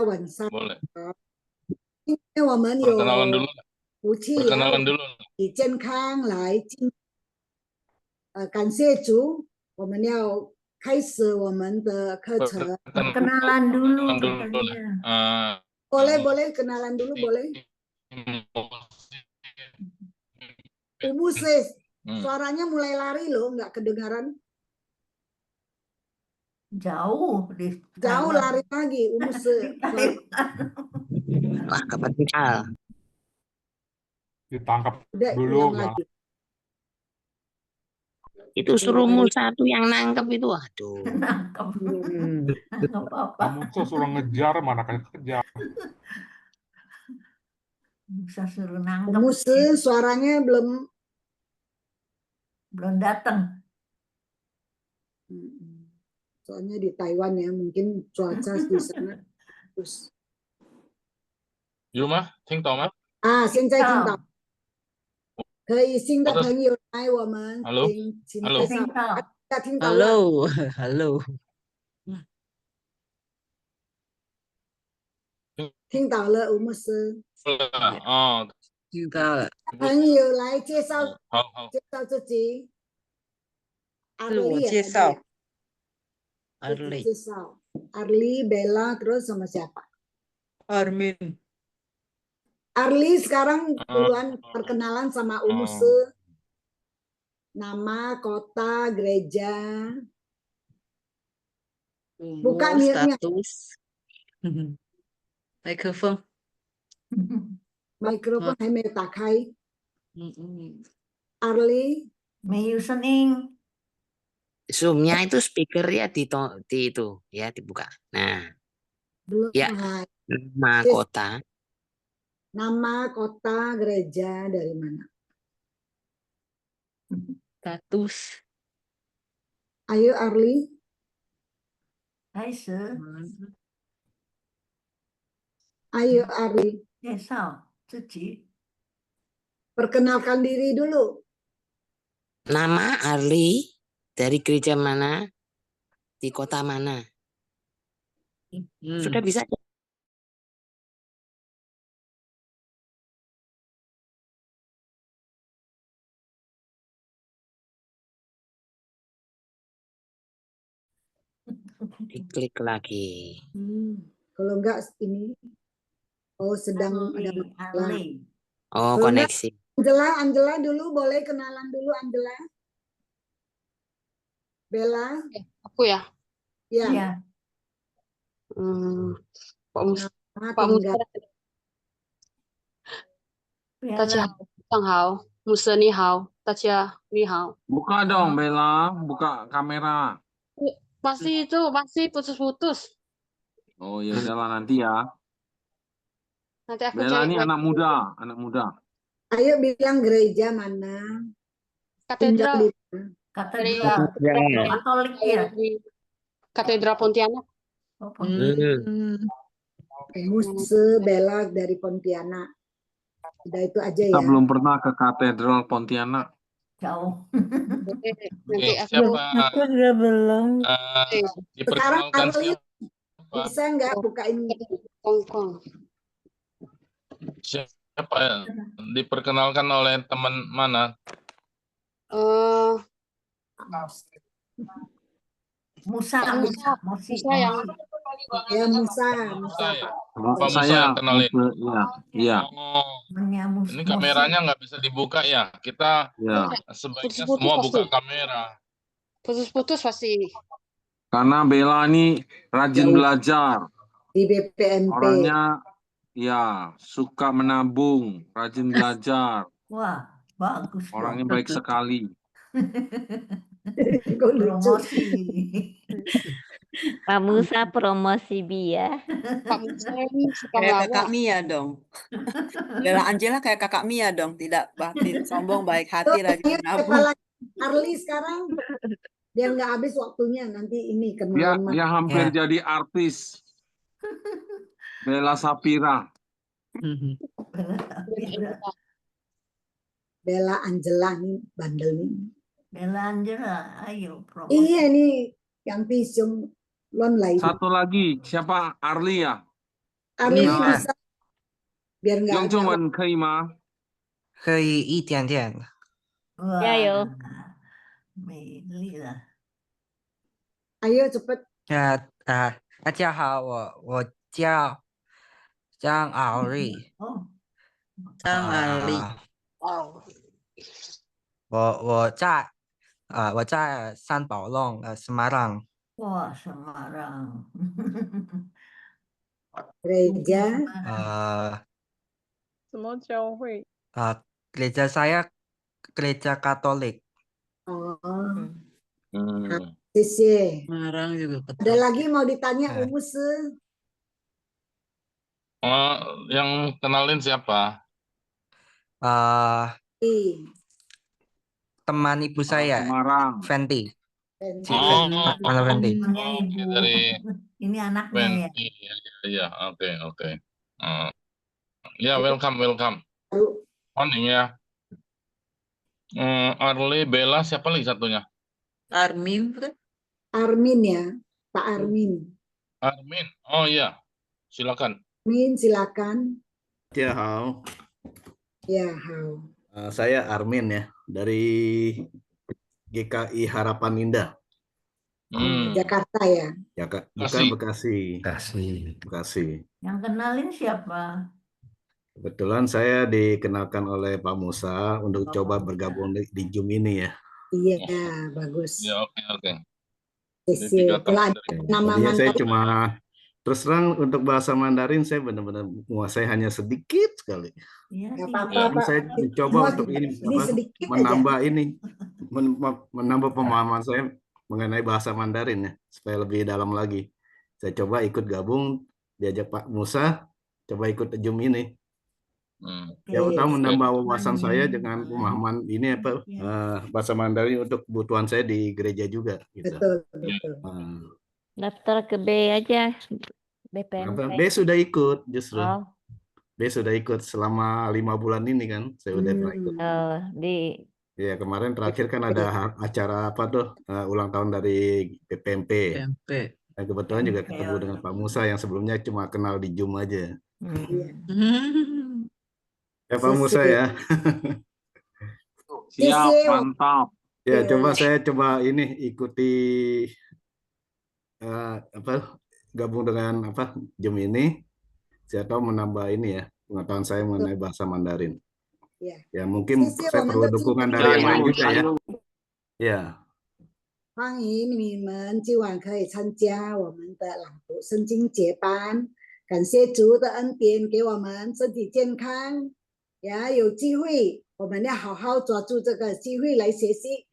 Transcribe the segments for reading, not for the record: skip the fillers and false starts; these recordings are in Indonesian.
晚上 Boleh. 好。今天我们 Perkenalan 有 dulu. 福气 Perkenalan dulu. 以健康来感谢主，我们要开始我们的课程。 Perkenalan dulu dulu. katanya. Boleh kenalan dulu boleh. Umusis, suaranya mulai lari loh, nggak kedengaran. Jauh di Jauh lari lagi, Umusis. Wah, kepental. Ditangkap Udah dulu ulang gimana? lagi. Itu suruh satu yang nangkep itu, aduh. Nangkep. Nggak apa-apa. Kamu tuh suruh ngejar, mana kayak kejar. Bisa suruh nangkep. Umusis, suaranya Belum datang. soalnya di Taiwan ya, mungkin cuaca di sana. Terus. Yuma, Ting Tao吗？ 现在听到。可以新的朋友来，我们请介绍。听到了。Halo. 听到了，吴牧师。听到了。朋友来介绍，好，介绍自己。自我介绍。Arli. 介绍 Arli, Bella, terus sama siapa? Armin. Arli sekarang duluan perkenalan sama Umuse. Nama, kota, gereja. Buka status. Microphone. Microphone hay may takai. Arli. May listening. Zoom-nya itu speaker ya di itu ya dibuka. Nah. Belum. Ya. Nama kota. Nama, kota, gereja dari mana? Status. Ayo Arli. Hai sir. Ayo Arli. Perkenalkan diri dulu. Nama Arli, dari gereja mana, di kota mana. Sudah bisa. Diklik lagi. Kalau enggak ini. Oh, sedang ada masalah. Oh, koneksi. Angela dulu, boleh kenalan dulu Angela. Bella. Aku ya? Iya. Pak Musa. Musa ni hao, Tacia ni hao. Buka dong Bella, buka kamera. Masih putus-putus. Oh ya udahlah nanti ya. Nanti aku Bella cari. ini anak muda. Ayo bilang gereja mana? Katedral. Katedral Katolik ya. Katedral Pontianak. Musa Bella dari Pontianak. Udah itu aja ya. Kita belum pernah ke Katedral Pontianak. Jauh. Nanti Siapa? Juga belum. Sekarang Arli bisa nggak bukain Kongkong. Siapa ya? Diperkenalkan oleh teman mana? Musa yang ya Musa ya. Pak Musa yang kenalin. Iya. Ini kameranya nggak bisa dibuka ya. Kita sebaiknya semua buka kamera. Putus-putus pasti. Karena Bella ini rajin belajar. Di BPMP. Orangnya ya suka menabung, rajin belajar. Wah, bagus. Orangnya baik sekali. Promosi. Pak Musa promosi Bia. Pak Musa ini suka kayak kakak Mia dong. Bella Angela kayak kakak Mia dong, tidak sombong, baik hati, rajin menabung. Arli sekarang biar nggak habis waktunya nanti ini Dia hampir jadi artis. Bella Sapira. Bella Angela nih bandel nih. Bella Angela, ayo promosi. Iya nih yang pisung lon lain. Satu lagi siapa? Arli ya? Arli Bisa. bisa biar nggak 用中文可以吗？可以一点点。加油！ 美丽了。 ayo cepet. 大家好，我叫张敖瑞。哦，张阿丽，哦，我在三宝弄Semarang。哇，什么让 Gereja. 什么教会？ gereja saya gereja Katolik. Oh, Hmm. Sisi. Semarang juga Ada Katolik. lagi mau ditanya Eh. Umus? Yang kenalin siapa? Teman ibu saya, Semarang. Fenty. Si Oh, Mana Fenty? temennya oke, ibu. dari Ini anaknya ya. Fenty. Iya, oke. Ya, welcome. Morning ya. Arli, Bella, siapa lagi satunya? Armin, bukan? Armin ya, Pak Armin. Armin. Oh iya, silakan. Armin silakan. Ya, hao. Ya, hao. Saya Armin ya, dari GKI Harapan Indah. Jakarta ya. Bukan Bekasi. Bekasi. Yang kenalin siapa? Kebetulan saya dikenalkan oleh Pak Musa untuk coba bergabung di Zoom ini ya. Iya, bagus. Ya, oke. Sisi. Kalau ada nama Tadinya saya Mandarin, cuma terus terang untuk bahasa Mandarin saya benar-benar menguasai hanya sedikit sekali. Iya nggak sih. apa-apa, Tapi Pak. saya mencoba Semua untuk ini sedikit aja. menambah ini menambah pemahaman saya mengenai bahasa Mandarin ya supaya lebih dalam lagi. Saya coba ikut gabung diajak Pak Musa coba ikut Zoom ini. Ya utama menambah wawasan saya dengan pemahaman ini bahasa Mandarin untuk kebutuhan saya di gereja juga gitu. Betul. Daftar ke B aja. BPMP. B sudah ikut justru. Oh, B sudah ikut selama 5 bulan ini kan. Saya udah pernah ikut. Ya kemarin terakhir kan ada acara apa tuh ulang tahun dari PPMP. Dan kebetulan juga ketemu dengan Pak Musa yang sebelumnya cuma kenal di Zoom aja. Ya Pak Musa ya. Siap, mantap. Ya coba saya ini ikuti gabung dengan Zoom ini. Saya tahu menambah ini ya pengetahuan saya mengenai bahasa Mandarin. Ya mungkin saya perlu dukungan dari yang lain juga ya. Ya. 欢迎你们今晚可以参加我们的朗读圣经节班，感谢主的恩典给我们身体健康，也有机会我们要好好抓住这个机会来学习，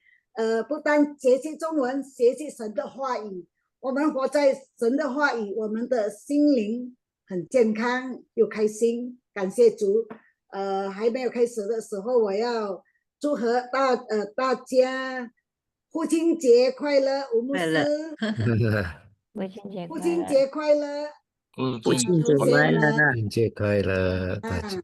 不但学习中文，学习神的话语，我们活在神的话语，我们的心灵很健康又开心，感谢主。还没有开始的时候，我要祝贺大家。 父亲节快乐，吴牧师。父亲节快乐。父亲节快乐，父亲节快乐，大家。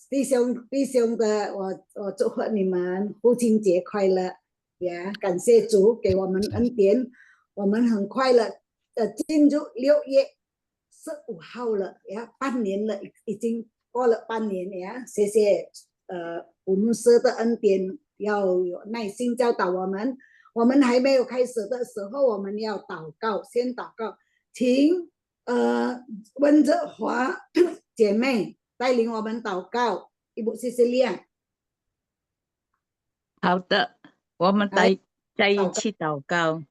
弟兄的，我祝贺你们父亲节快乐，也感谢主给我们恩典，我们很快乐进入6月15号了，呀，半年了，已经过了半年呀，谢谢吴牧师的恩典。 要有耐心教导我们。我们还没有开始的时候，我们要祷告，先祷告，请温哲华姐妹带领我们祷告。Ibu Cecilia。好的，我们在一起祷告。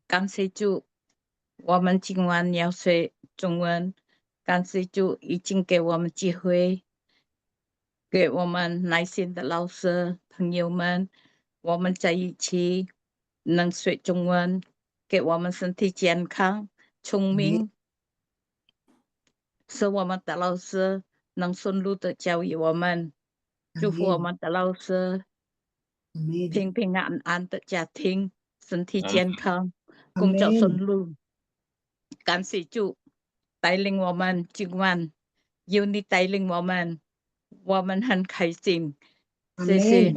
感谢主，我们今晚要学中文，感谢主已经给我们机会。 给我们耐心的老师朋友们，我们在一起能学中文，给我们身体健康、聪明，使我们的老师能顺路的教育我们，祝福我们的老师平平安安的家庭，身体健康，工作顺路。感谢主带领我们今晚，有你带领我们。 我们很开心，谢谢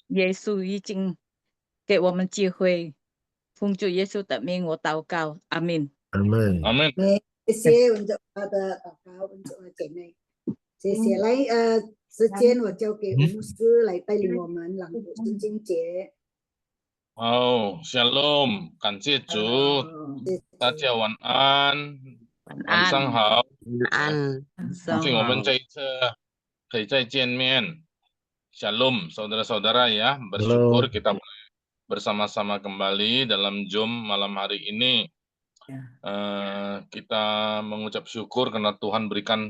耶稣已经给我们机会，奉主耶稣的名我祷告，阿门。阿门。谢谢我的祷告，我的姐妹，谢谢。来，时间我交给吴牧师来带领我们朗读圣经节。好，Shalom，感谢主，大家晚安，晚上好，晚安。恭喜我们这一次可以再见面。Shalom, saudara-saudara ya, bersyukur kita bersama-sama kembali dalam Zoom malam hari ini. Kita mengucap syukur karena Tuhan berikan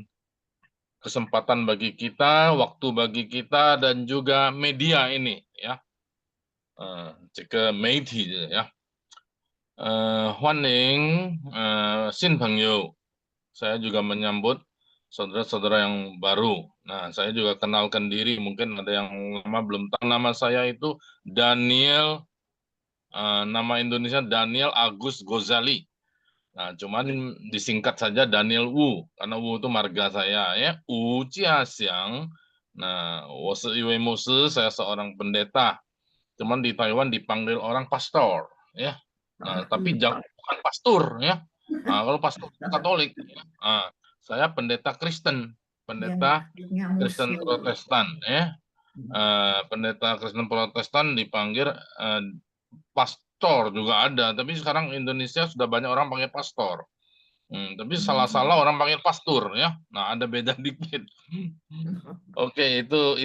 kesempatan bagi kita, waktu bagi kita, dan juga media ini ya. 这个媒体呀，欢迎新朋友，saya juga menyambut saudara-saudara yang baru. Nah, saya juga kenalkan diri, mungkin ada yang lama belum tahu. Nama saya itu Daniel, nama Indonesia Daniel Agus Gozali. Nah, cuman disingkat saja Daniel Wu, karena Wu itu marga saya ya. Wu Jiaxiang. Nah, 我是一位牧师, saya seorang pendeta. Cuman di Taiwan dipanggil orang pastor ya. Nah, tapi bukan pastor ya. Nah, kalau pastor Katolik ya. Nah, saya pendeta Kristen, pendeta Kristen Protestan ya. Pendeta Kristen Protestan dipanggil pastor juga ada, tapi sekarang Indonesia sudah banyak orang panggil pastor. Tapi salah-salah orang panggil pastor ya. Nah, ada beda dikit. Oke, itu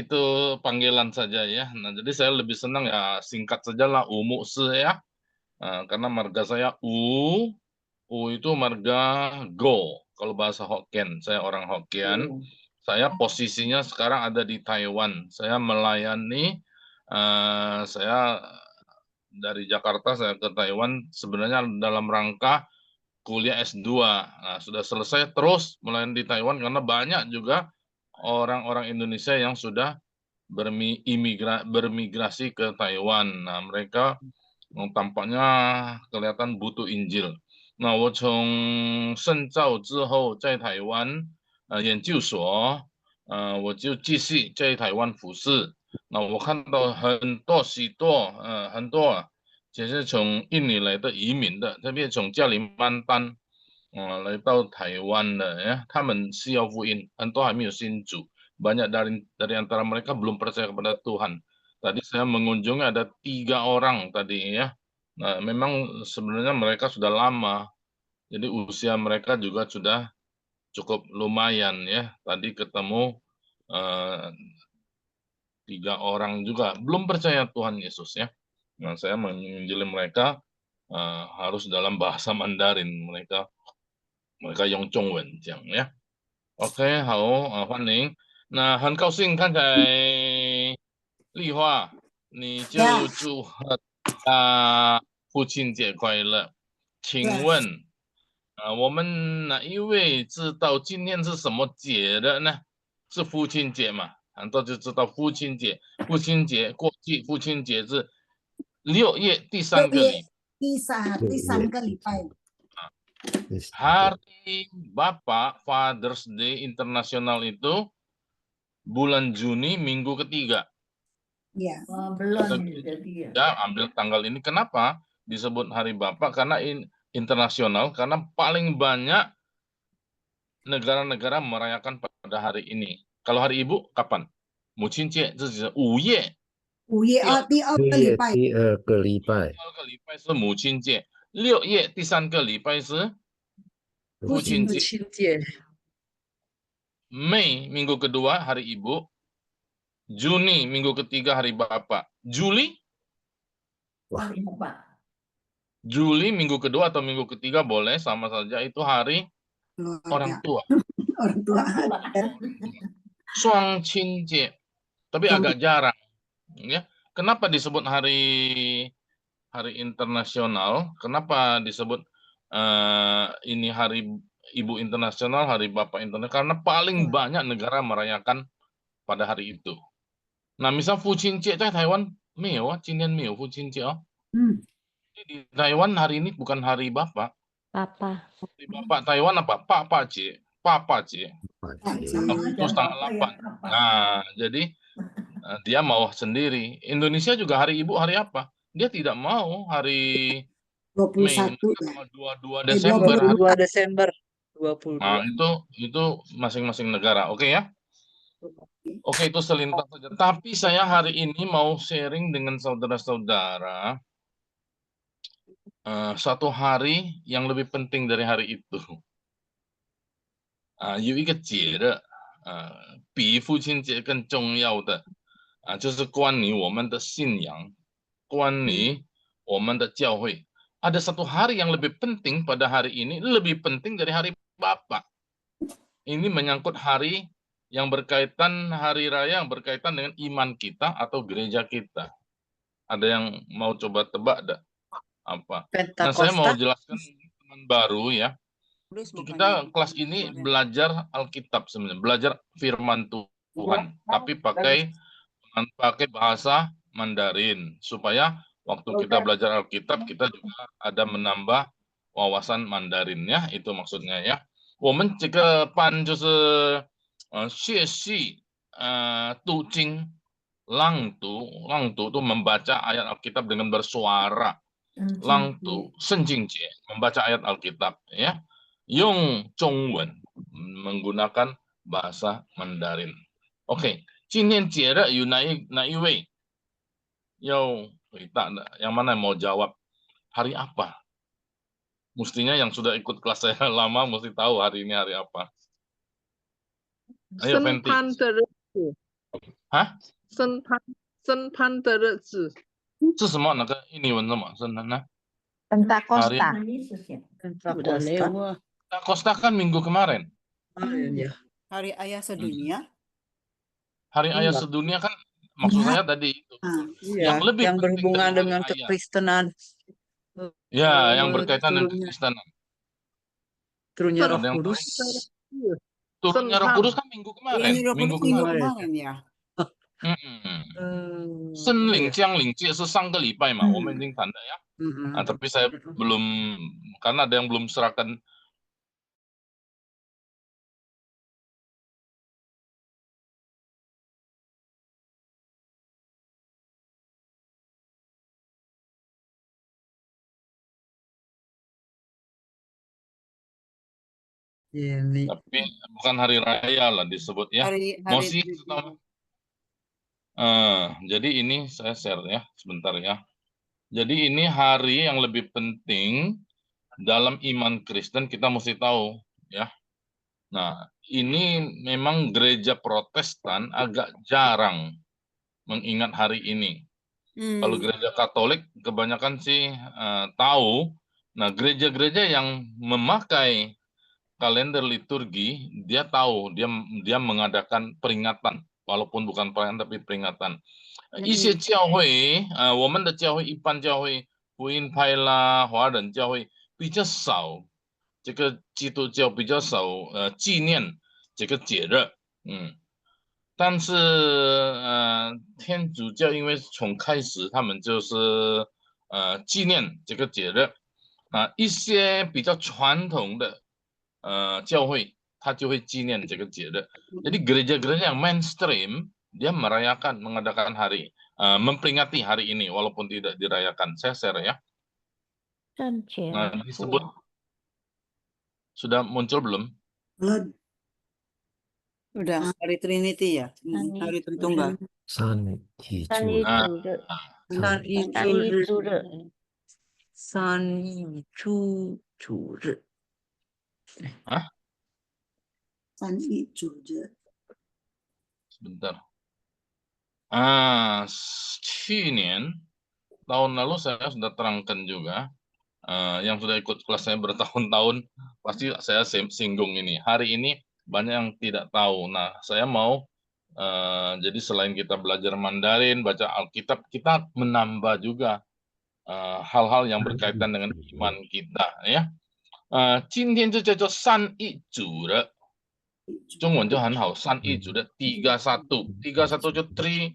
panggilan saja ya. Nah, jadi saya lebih senang ya singkat saja lah Umu Se ya. Karena marga saya U itu marga Go. Kalau bahasa Hokkien, saya orang Hokkien. Saya posisinya sekarang ada di Taiwan. Saya melayani, saya dari Jakarta saya ke Taiwan sebenarnya dalam rangka kuliah S2. Nah, sudah selesai terus melayani di Taiwan karena banyak juga orang-orang Indonesia yang sudah bermigrasi ke Taiwan. Nah, mereka tampaknya kelihatan butuh Injil. 那我从深造之后在台湾研究所，我就继续在台湾服侍。那我看到很多就是从印尼来的移民的，特别从加里曼丹来到台湾的呀，他们需要福音，很多还没有信主，banyak dari antara mereka belum percaya kepada Tuhan. Tadi saya mengunjungi ada 3 orang tadi ya. Nah, memang sebenarnya mereka sudah lama, jadi usia mereka juga sudah cukup lumayan ya. Tadi ketemu 3 orang juga belum percaya Tuhan Yesus ya. Nah, saya menginjili mereka harus dalam bahasa Mandarin, mereka用中文讲呀。OK， 好，欢迎。那很高兴刚才丽华你就祝贺父亲节快乐。请问我们哪一位知道今天是什么节的呢？是父亲节嘛？很多就知道父亲节，父亲节过去父亲节是6月第3个礼拜，第三个礼拜。Hari Bapak Father's Day Internasional itu bulan Juni minggu ketiga. Ya. Belum ya, ambil tanggal ini. Kenapa disebut Hari Bapak? Karena internasional, karena paling banyak negara-negara merayakan pada hari ini. Kalau hari Ibu kapan? 母亲节这是5月。5月第二个礼拜。第二个礼拜是母亲节。6月第3个礼拜是父亲节。Mei minggu kedua hari Ibu. Juni minggu ketiga hari Bapak. Juli? Juli minggu kedua atau minggu ketiga boleh, sama saja itu hari orang tua. Orang tua. Suang Qinjie. Tapi agak jarang. Ya. Kenapa disebut hari internasional? Kenapa disebut ini hari Ibu Internasional, Hari Bapak Internasional? Karena paling banyak negara merayakan pada hari itu. Nah, misal 父亲节 在台湾没有啊，今天没有父亲节哦。Di Taiwan hari ini bukan hari Bapak. Papa. Hari Bapak Taiwan apa? Papa Cie. Papa Cie. Terus tanggal 8. Nah, jadi dia mau sendiri. Indonesia juga hari Ibu hari apa? Dia tidak mau hari 21 Mei, 22 Desember. 22 Desember. 22. Nah, itu masing-masing negara. Oke ya? Oke, itu selintas saja. Tapi saya hari ini mau sharing dengan saudara-saudara satu hari yang lebih penting dari hari itu. 有一个节日，比父亲节更重要的就是关于我们的信仰，关于我们的教会。Ada satu hari yang lebih penting pada hari ini, lebih penting dari hari Bapak. Ini menyangkut hari yang berkaitan, hari raya yang berkaitan dengan iman kita atau gereja kita. Ada yang mau coba tebak dah apa? Nah, saya mau jelaskan teman baru ya. Kita kelas ini belajar Alkitab sebenarnya, belajar firman Tuhan, tapi pakai bahasa Mandarin supaya waktu kita belajar Alkitab kita juga ada menambah wawasan Mandarinnya, itu maksudnya ya. 我们这个班就是学习读经 langtu itu membaca ayat Alkitab dengan bersuara. Langtu 圣经节 membaca ayat Alkitab ya. 用中文 menggunakan bahasa Mandarin. Oke, 今天节日有哪一位要回答的？ Yang mana yang mau jawab? Hari apa? Mestinya yang sudah ikut kelas saya lama mesti tahu hari ini hari apa. Ayo, Fenty. Hah? 生潘的日子。是什么？那个印尼文什么？生潘呢？ Pentakosta. Pentakosta kan minggu kemarin. Hari Ayah Sedunia. Hari Ayah Sedunia kan maksud saya tadi itu. Iya, yang berhubungan dengan kekristenan. Ya, yang berkaitan dengan kekristenan. Turunnya Roh Kudus. Turunnya Roh Kudus kan minggu kemarin. Minggu kemarin ya. 圣灵降临节是上个礼拜嘛，我们已经谈的ya. Tapi saya belum, karena ada yang belum serahkan. Tapi bukan hari raya lah disebut ya. Mosi. Jadi ini saya share ya sebentar ya. Jadi ini hari yang lebih penting dalam iman Kristen, kita mesti tahu ya. Nah, ini memang gereja Protestan agak jarang mengingat hari ini. Kalau gereja Katolik kebanyakan sih tahu. Nah, gereja-gereja yang memakai kalender liturgi, dia tahu, dia mengadakan peringatan, walaupun bukan perayaan tapi peringatan. 一些教会我们的教会一般教会福音派啦华人教会比较少这个基督教比较少纪念这个节日但是天主教因为从开始他们就是纪念这个节日一些比较传统的教会他就会纪念这个节日 jadi gereja-gereja yang mainstream dia merayakan, mengadakan hari, memperingati hari ini walaupun tidak dirayakan. Saya share ya. Nah, disebut sudah muncul belum? Udah hari Trinity ya, hari Tritunggal. Hah? Sebentar. 去年 tahun lalu saya sudah terangkan juga yang sudah ikut kelas saya bertahun-tahun pasti saya singgung ini. Hari ini banyak yang tidak tahu. Nah, saya mau jadi selain kita belajar Mandarin, baca Alkitab, kita menambah juga hal-hal yang berkaitan dengan iman kita ya. 今天就叫做三一主日 中文就很好，三一主的31就 three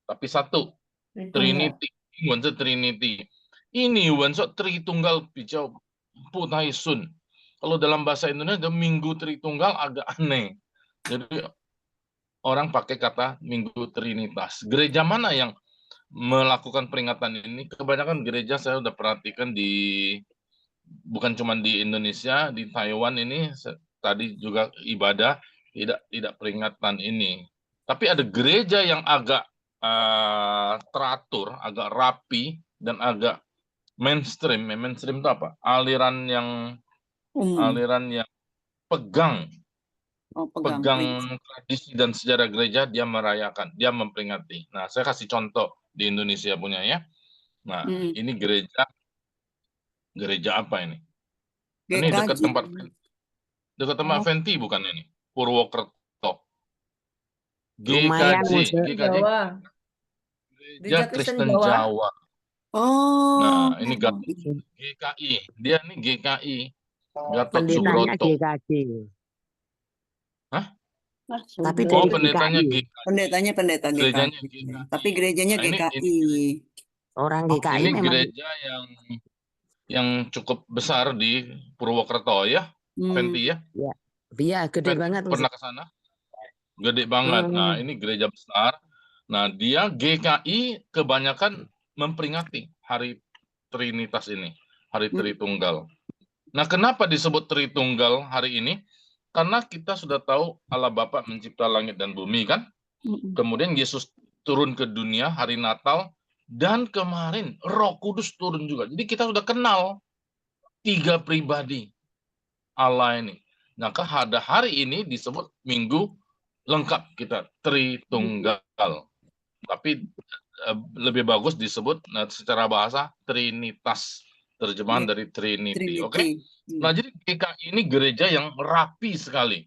tapi satu Trinity， 英文是 Trinity， 印尼文说 Tritunggal 比较不太顺， kalau dalam bahasa Indonesia Minggu Tritunggal agak aneh, jadi orang pakai kata Minggu Trinitas. Gereja mana yang melakukan peringatan ini? Kebanyakan gereja saya udah perhatikan di bukan cuma di Indonesia, di Taiwan ini tadi juga ibadah, tidak peringatan ini. Tapi ada gereja yang agak teratur, agak rapi, dan agak mainstream. Mainstream itu apa? Aliran yang pegang tradisi dan sejarah gereja, dia merayakan, dia memperingati. Nah, saya kasih contoh di Indonesia punya ya. Nah, ini gereja apa ini? Ini dekat tempat Venti bukan ini? Purwokerto. Lumayan, GKJ. Gereja Kristen Jawa. Nah, ini GKI. Dia ini GKI. Gatot Pendetanya Subroto. GKJ. Hah? Tapi Oh, dari pendetanya GKI. GKI. Pendetanya pendeta Gerejanya GKI. GKI. Tapi gerejanya Nah, GKI. Orang GKI ini memang gereja yang cukup besar di Purwokerto ya, Venti ya. Iya, gede banget. Pernah ke sana? Gede banget. Nah, ini gereja besar. Nah, dia GKI kebanyakan memperingati Hari Trinitas ini, Hari Tritunggal. Nah, kenapa disebut Tritunggal hari ini? Karena kita sudah tahu Allah Bapa mencipta langit dan bumi kan? Kemudian Yesus turun ke dunia hari Natal, dan kemarin Roh Kudus turun juga. Jadi kita sudah kenal 3 pribadi Allah ini. Nah, pada hari ini disebut Minggu lengkap kita, Tritunggal. Tapi lebih bagus disebut secara bahasa Trinitas. Terjemahan dari Trinity. Oke? Nah, jadi GKI ini gereja yang rapi sekali.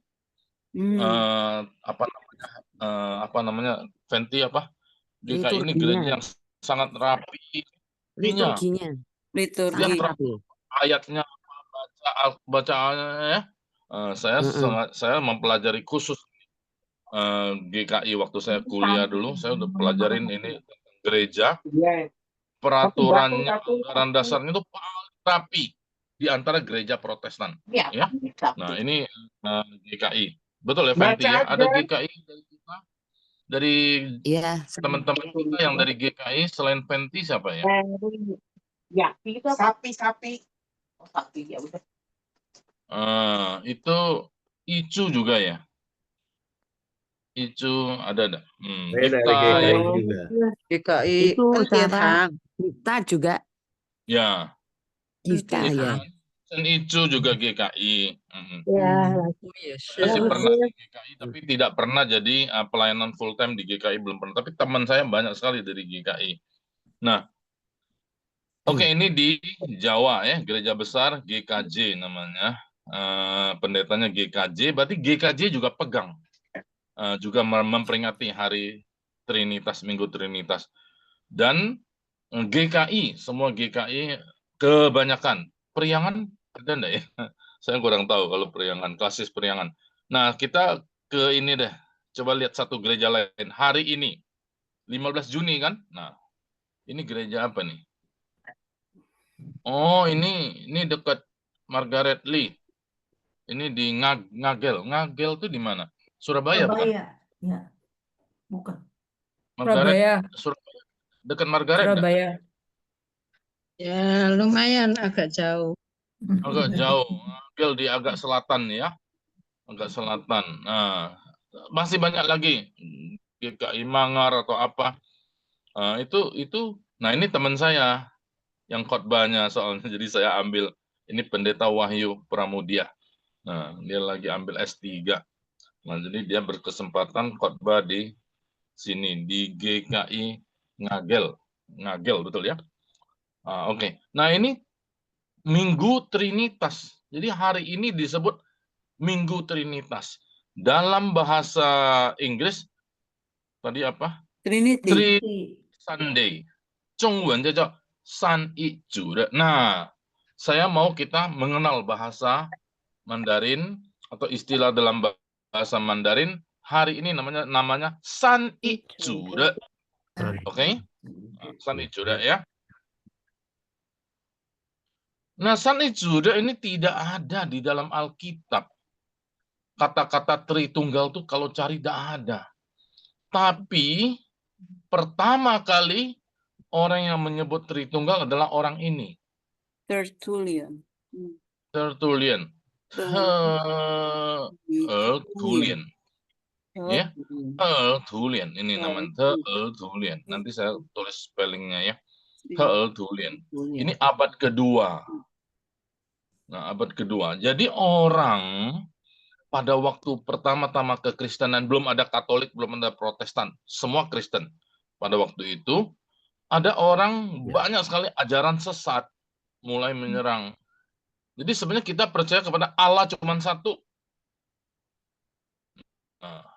Apa namanya? Venti apa? GKI ini gereja yang sangat rapi. Liturginya. Dia rapi. Ayatnya, bacaannya ya. Saya mempelajari khusus GKI waktu saya kuliah dulu. Saya udah pelajarin ini gereja. Peraturannya, anggaran dasarnya itu paling rapi di antara gereja Protestan. Ya. Nah, ini GKI. Betul ya, Venti ya? Ada GKI dari kita, dari teman-teman kita yang dari GKI selain Venti siapa ya? Ya, itu sapi. Oh, sapi ya udah. Itu Icu juga ya? Icu ada. Saya dari GKI juga. GKI Itu Entian. kita juga. Ya. Kita ya. Dan Icu juga GKI. Saya pernah di GKI, tapi tidak pernah jadi pelayanan full time di GKI, belum pernah. Tapi teman saya banyak sekali dari GKI. Nah, oke, ini di Jawa ya, gereja besar GKJ namanya. Pendetanya GKJ, berarti GKJ juga pegang. Juga memperingati Hari Trinitas, Minggu Trinitas. Dan GKI, semua GKI kebanyakan. Periangan ada enggak ya? Saya kurang tahu kalau periangan, klasis periangan. Nah, kita ke ini deh. Coba lihat satu gereja lain. Hari ini, 15 Juni kan? Nah, ini gereja apa nih? Oh, ini dekat Margaret Lee. Ini di Ngagel. Ngagel itu di mana? Surabaya bukan? Ya. Bukan. Margaret, Surabaya. Dekat Margaret. Surabaya. Ya, lumayan agak jauh. Agak jauh. Ngagel di agak selatan ya. Agak selatan. Nah, masih banyak lagi. GKI Manggar atau apa. Nah, ini teman saya yang khotbahnya soalnya. Jadi saya ambil ini Pendeta Wahyu Pramudia. Nah, dia lagi ambil S3. Nah, jadi dia berkesempatan khotbah di sini di GKI Ngagel betul ya? Oke. Nah, ini Minggu Trinitas. Jadi hari ini disebut Minggu Trinitas. Dalam bahasa Inggris tadi apa? Trinity. Sunday. 中文叫做三一主日. Nah, saya mau kita mengenal bahasa Mandarin atau istilah dalam bahasa Mandarin. Hari ini namanya San I Jure. Oke? San I Jure ya. Nah, San I Jure ini tidak ada di dalam Alkitab. Kata-kata Tritunggal itu kalau cari tidak ada. Tapi pertama kali orang yang menyebut Tritunggal adalah orang ini. Tertullian. Tulian. Ya, Tulian. Ini namanya Tulian. Nanti saya tulis spellingnya ya. Tulian. Ini abad kedua. Nah, abad kedua. Jadi orang pada waktu pertama-tama kekristenan, belum ada Katolik, belum ada Protestan, semua Kristen. Pada waktu itu ada orang banyak sekali ajaran sesat mulai menyerang. Jadi sebenarnya kita percaya kepada Allah cuma satu. Nah,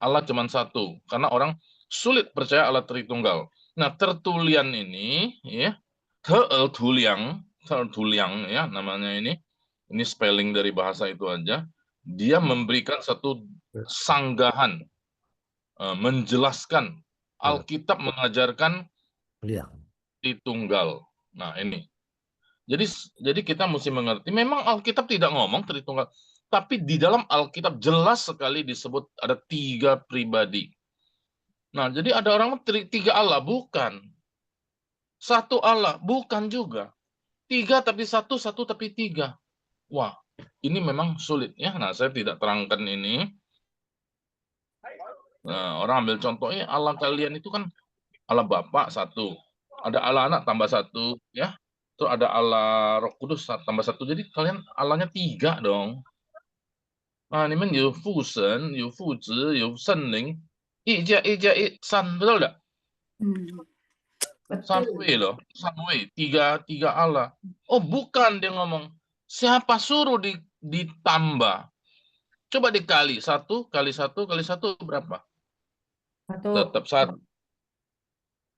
Allah cuma satu, karena orang sulit percaya Allah Tritunggal. Nah, Tertulian ini, ya, Tertuliang ya namanya ini spelling dari bahasa itu aja. Dia memberikan satu sanggahan, menjelaskan Alkitab mengajarkan Tritunggal. Nah, ini. Jadi kita mesti mengerti, memang Alkitab tidak ngomong Tritunggal. Tapi di dalam Alkitab jelas sekali disebut ada 3 pribadi. Nah, jadi ada orang 3 Allah, bukan. 1 Allah, bukan juga. 3 tapi 1, 1 tapi 3. Wah, ini memang sulit ya. Nah, saya tidak terangkan ini. Nah, orang ambil contohnya, Allah kalian itu kan Allah Bapa 1. Ada Allah Anak tambah 1, ya. Terus ada Allah Roh Kudus tambah 1. Jadi kalian Allahnya 3 dong. Ah, 你们有父神，有父子，有圣灵，1 加1 加1 3, betul enggak? Sampai loh, sampai 3 Allah. Oh, bukan dia ngomong. Siapa suruh ditambah? Coba dikali 1 kali 1 kali 1 berapa? Tetap 1.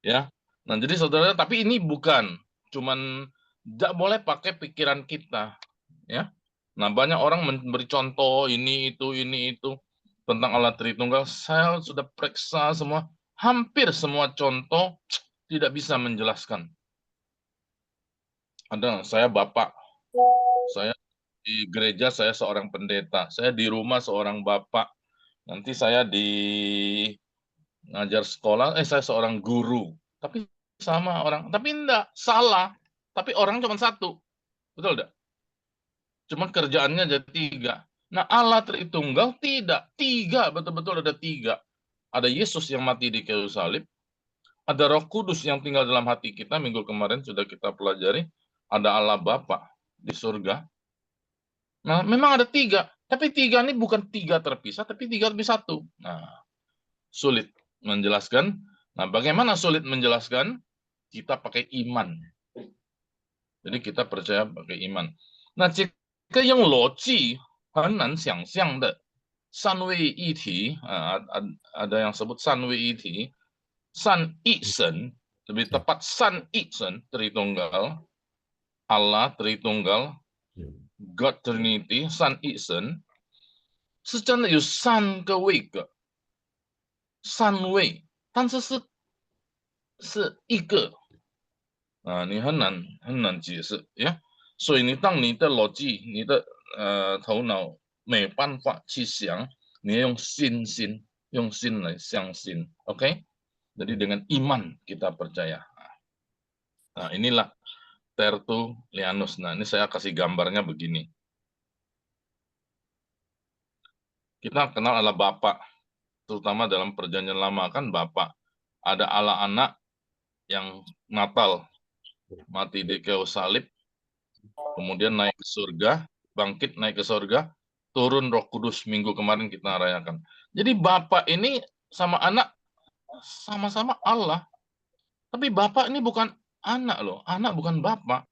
Ya. Nah, jadi saudara, tapi ini bukan cuman tidak boleh pakai pikiran kita, ya. Nah, banyak orang memberi contoh ini itu tentang Allah Tritunggal. Saya sudah periksa semua, hampir semua contoh tidak bisa menjelaskan. Ada, saya bapak, saya di gereja saya seorang pendeta, saya di rumah seorang bapak, nanti saya di ngajar sekolah, saya seorang guru, tapi sama orang, tapi enggak, salah, tapi orang cuma 1, betul enggak? Cuma kerjaannya jadi 3. Nah, Allah Tritunggal tidak. 3, betul-betul ada 3. Ada Yesus yang mati di kayu salib. Ada Roh Kudus yang tinggal dalam hati kita. Minggu kemarin sudah kita pelajari. Ada Allah Bapa di surga. Nah, memang ada 3. Tapi 3 ini bukan 3 terpisah, tapi 3 lebih 1. Nah, sulit menjelaskan. Nah, bagaimana sulit menjelaskan? Kita pakai iman. Jadi kita percaya pakai iman. Nah,这个用逻辑很难想象的三位一体 ada yang sebut 三位一体 三一神 lebih tepat 三一神 Tritunggal Allah Tritunggal God Trinity 三一神是真的有3个位格3位但是是1个你很难解释 ya。所以当你的逻辑，你的头脑没办法去想，你要用信心，用心来相信 ，oke？ Jadi dengan iman kita percaya. Nah, inilah Tertulianus. Nah, ini saya kasih gambarnya begini. Kita kenal Allah Bapa, terutama dalam Perjanjian Lama kan Bapa. Ada Allah Anak yang Natal, mati di kayu salib, kemudian naik ke surga, bangkit naik ke surga, turun Roh Kudus minggu kemarin kita rayakan. Jadi Bapa ini sama Anak sama-sama Allah. Tapi Bapa ini bukan Anak loh. Anak bukan Bapa.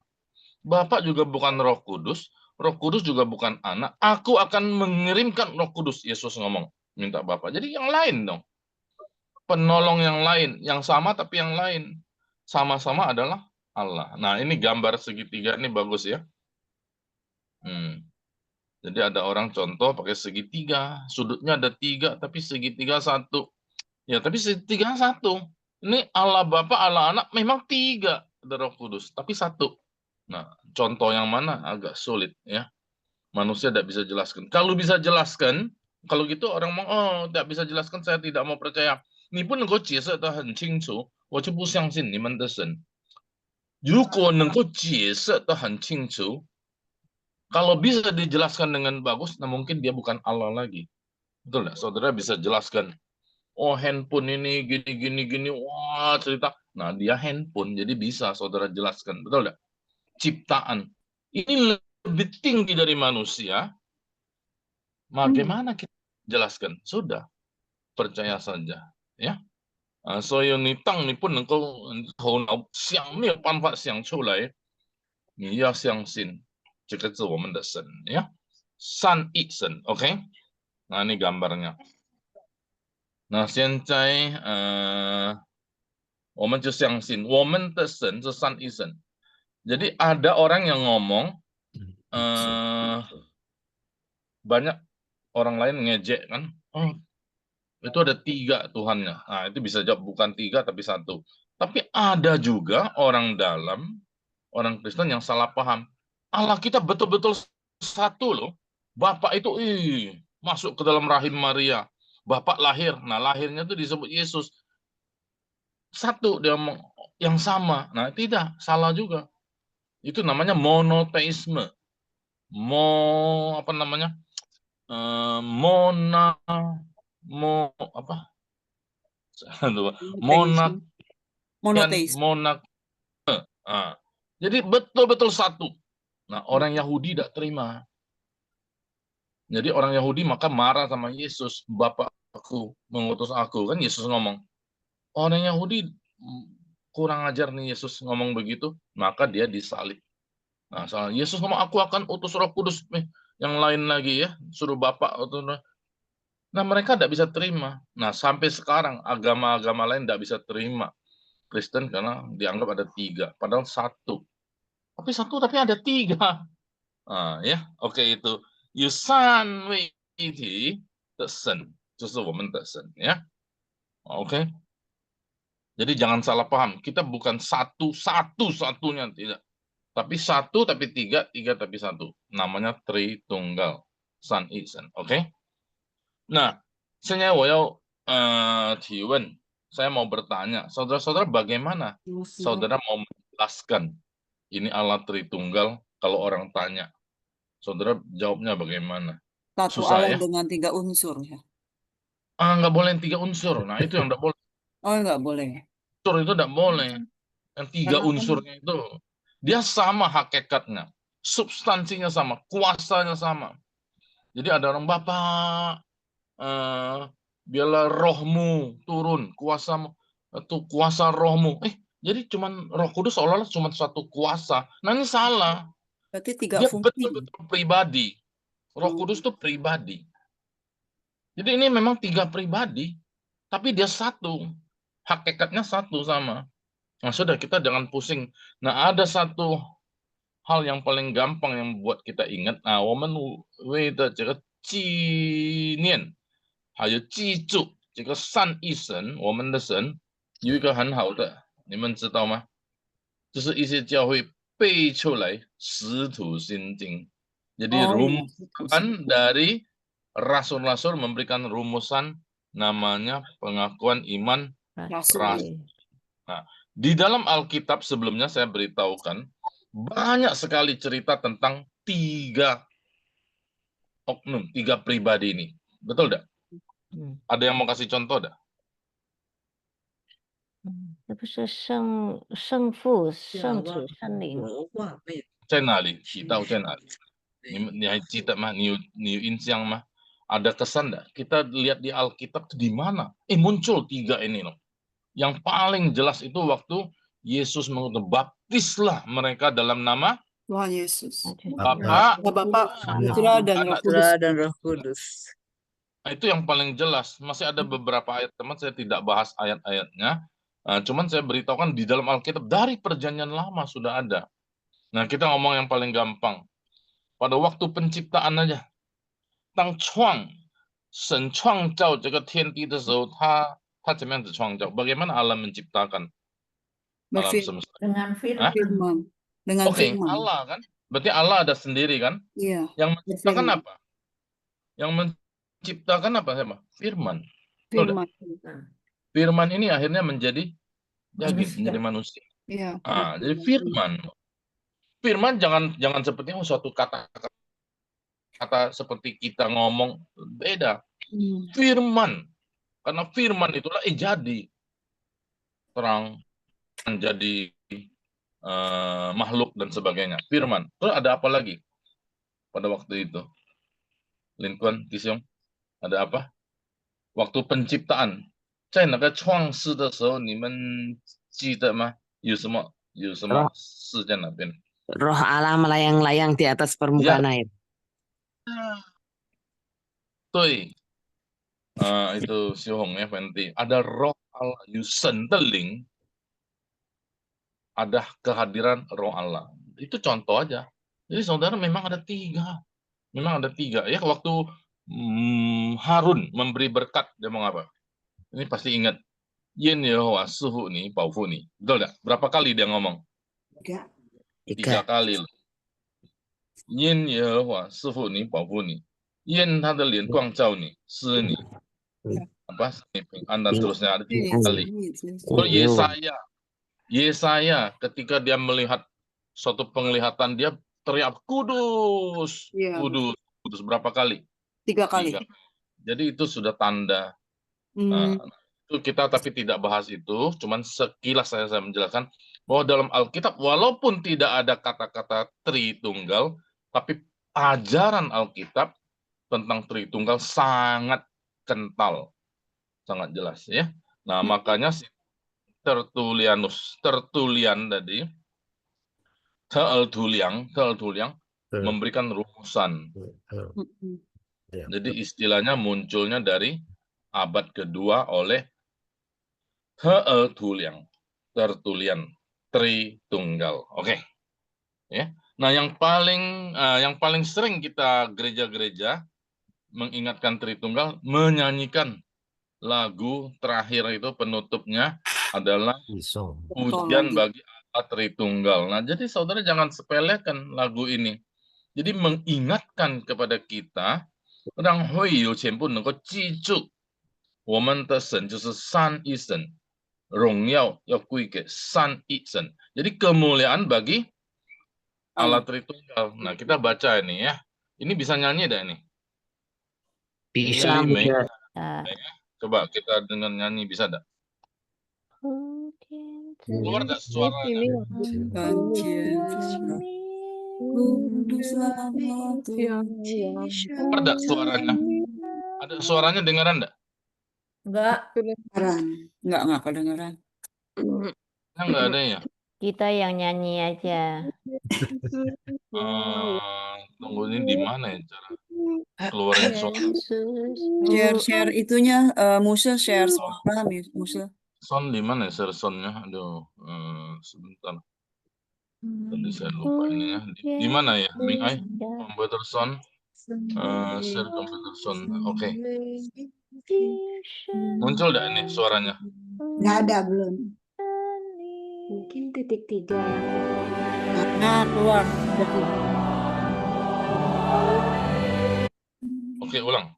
Bapa juga bukan Roh Kudus. Roh Kudus juga bukan Anak. Aku akan mengirimkan Roh Kudus. Yesus ngomong, minta Bapa. Jadi yang lain dong. Penolong yang lain. Yang sama tapi yang lain. Sama-sama adalah Allah. Nah, ini gambar segitiga ini bagus ya. Jadi ada orang contoh pakai segitiga, sudutnya ada 3 tapi segitiga 1. Ya, tapi segitiga 1. Ini Allah Bapa, Allah Anak memang 3 ada Roh Kudus, tapi 1. Nah, contoh yang mana agak sulit ya. Manusia tidak bisa jelaskan. Kalau bisa jelaskan, kalau gitu orang mau tidak bisa jelaskan, saya tidak mau percaya. 你不能够解释得很清楚，我就不相信你们的神。如果能够解释得很清楚，kalau bisa dijelaskan dengan bagus, nah mungkin dia bukan Allah lagi. Betul nggak? Saudara bisa jelaskan. Oh, handphone ini gini. Wah, cerita. Nah, dia handphone, jadi bisa saudara jelaskan. Betul nggak? Ciptaan. Ini lebih tinggi dari manusia. Bagaimana kita jelaskan? Sudah, percaya saja. Ya. 所以你当你不能够头脑想没有办法想出来，你要相信这个是我们的神呀，善意神 ，OK？ Nah ini gambarnya. Nah 现在我们就相信我们的神是善意神。Jadi ada orang yang ngomong banyak orang lain ngejek kan, oh itu ada 3 Tuhannya. Nah, itu bisa jawab bukan 3 tapi 1. Tapi ada juga orang dalam, orang Kristen yang salah paham. Allah kita betul-betul satu loh. Bapak itu masuk ke dalam rahim Maria. Bapak lahir. Nah, lahirnya itu disebut Yesus. Satu dia yang sama. Nah, tidak, salah juga. Itu namanya monoteisme. Jadi betul-betul satu. Nah, orang Yahudi tidak terima. Jadi orang Yahudi maka marah sama Yesus. Bapakku mengutus aku. Kan Yesus ngomong. Orang Yahudi kurang ajar nih Yesus ngomong begitu. Maka dia disalib. Nah, soalnya Yesus ngomong, aku akan utus Roh Kudus yang lain lagi ya. Suruh Bapak. Nah, mereka tidak bisa terima. Nah, sampai sekarang agama-agama lain tidak bisa terima Kristen karena dianggap ada 3. Padahal 1. Tapi 1 tapi ada 3. Ya, oke itu. 有三位一体的神，就是我们的神ya. Oke. Jadi jangan salah paham. Kita bukan satu-satunya tidak. Tapi 1 tapi 3, 3 tapi 1. Namanya Tritunggal. San i神 Oke. Nah, 现在我要提问. Saya mau bertanya, saudara-saudara bagaimana saudara mau menjelaskan ini Allah Tritunggal kalau orang tanya? Saudara jawabnya bagaimana? Satu Susah Allah ya? dengan 3 unsur ya. Nggak boleh 3 unsur. Nah, itu yang nggak boleh. Oh, nggak boleh. Unsur itu nggak boleh. Yang 3 unsurnya itu, dia sama hakikatnya. Substansinya sama, kuasanya sama. Jadi ada orang, Bapak, biarlah rohmu turun, kuasamu, itu kuasa rohmu. Jadi cuman Roh Kudus seolah-olah cuma satu kuasa. Nah, ini salah. Berarti 3 Dia fungsi. betul-betul pribadi. Roh Kudus itu pribadi. Jadi ini memang 3 pribadi, tapi dia satu. Hakikatnya satu sama. Nah, sudah kita jangan pusing. Nah, ada satu hal yang paling gampang yang buat kita ingat. Nah, 我们为的这个纪念还有记住这个善意神，我们的神有一个很好的，你们知道吗？就是一些教会背出来使徒心经. Jadi rumusan dari rasul-rasul memberikan rumusan namanya pengakuan iman rasul. Nah, di dalam Alkitab sebelumnya saya beritahukan banyak sekali cerita tentang 3 oknum, 3 pribadi ini. Betul tidak? Ada yang mau kasih contoh tidak? 这不是圣父、圣子、圣灵。在哪里？提到在哪里？你还记得吗？你有印象吗？Ada kesan enggak? Kita lihat di Alkitab di mana? Muncul 3 ini loh. Yang paling jelas itu waktu Yesus mengutus, baptislah mereka dalam nama Tuhan Yesus. Bapa, Putra dan Roh Kudus. Nah, itu yang paling jelas. Masih ada beberapa ayat, teman, saya tidak bahas ayat-ayatnya. Cuman saya beritahukan di dalam Alkitab dari Perjanjian Lama sudah ada. Nah, kita ngomong yang paling gampang. Pada waktu penciptaan aja. Tang chuang, Shen chuang zhao这个天地的时候，他怎么样子创造？ Bagaimana Allah menciptakan alam semesta? Dengan firman. Dengan Oke, firman. Allah kan? Berarti Allah ada sendiri kan? Iya. Yang menciptakan apa? Yang menciptakan apa? Firman. Firman. Firman ini akhirnya menjadi daging, menjadi manusia. Iya. Jadi firman. Firman jangan seperti suatu kata seperti kita ngomong, beda. Firman. Karena firman itulah jadi terang, menjadi makhluk dan sebagainya. Firman. Terus ada apa lagi pada waktu itu? Lincoln, Kisyong, ada apa? Waktu penciptaan. 在那个创世的时候，你们记得吗？有什么事在那边？ Roh Allah melayang-layang di atas permukaan air. 对，itu si Hong ya, Fenty. Ada roh Allah, 有神的灵, ada kehadiran roh Allah. Itu contoh aja. Jadi saudara memang ada tiga. Memang ada tiga. Ya waktu Harun memberi berkat, dia mau apa? Ini pasti ingat. Yen Yehowa suhu nih, paufu nih. Betul nggak? Berapa kali dia ngomong? Tiga kali. Yen Yehowa suhu nih, paufu nih. Yen ada lian kuang cao nih, si nih. Apa? Anda terusnya ada tiga kali. Kalau Yesaya ketika dia melihat suatu penglihatan, dia teriak kudus, kudus, kudus. Berapa kali? 3 kali. Jadi itu sudah tanda. Itu kita tapi tidak bahas itu, cuman sekilas saya menjelaskan bahwa dalam Alkitab walaupun tidak ada kata-kata Tritunggal, tapi ajaran Alkitab tentang Tritunggal sangat kental, sangat jelas ya. Nah makanya si Tertulian tadi, Tertuliang memberikan rumusan. Jadi istilahnya munculnya dari abad kedua oleh Tertulian, Tritunggal. Oke. Ya. Nah, yang paling sering kita gereja-gereja mengingatkan Tritunggal, menyanyikan lagu terakhir itu penutupnya adalah pujian bagi Allah Tritunggal. Nah, jadi saudara jangan sepelekan lagu ini. Jadi mengingatkan kepada kita, 让会友全部能够记住我们的神就是三一神，荣耀要归给三一神. Jadi kemuliaan bagi Allah Tritunggal. Nah, kita baca ini ya. Ini bisa nyanyi dah ini. Bisa. Coba kita dengan nyanyi bisa dah? Keluar dah suaranya? Keluar dah suaranya? Ada suaranya dengaran enggak? Enggak. Enggak kedengeran. Enggak ada ya? Kita yang nyanyi aja. Tunggu ini di mana ya cara keluarin suara? Share itunya, Musa share suara, Musa. Son di mana ya share sonnya? Aduh, sebentar. Tadi saya lupa ini ya. Di mana ya? Ming Ai, komputer son, share komputer son. Oke. Muncul enggak ini suaranya? Nggak ada belum. Mungkin titik 3 ya. Nah, keluar. Oke, ulang.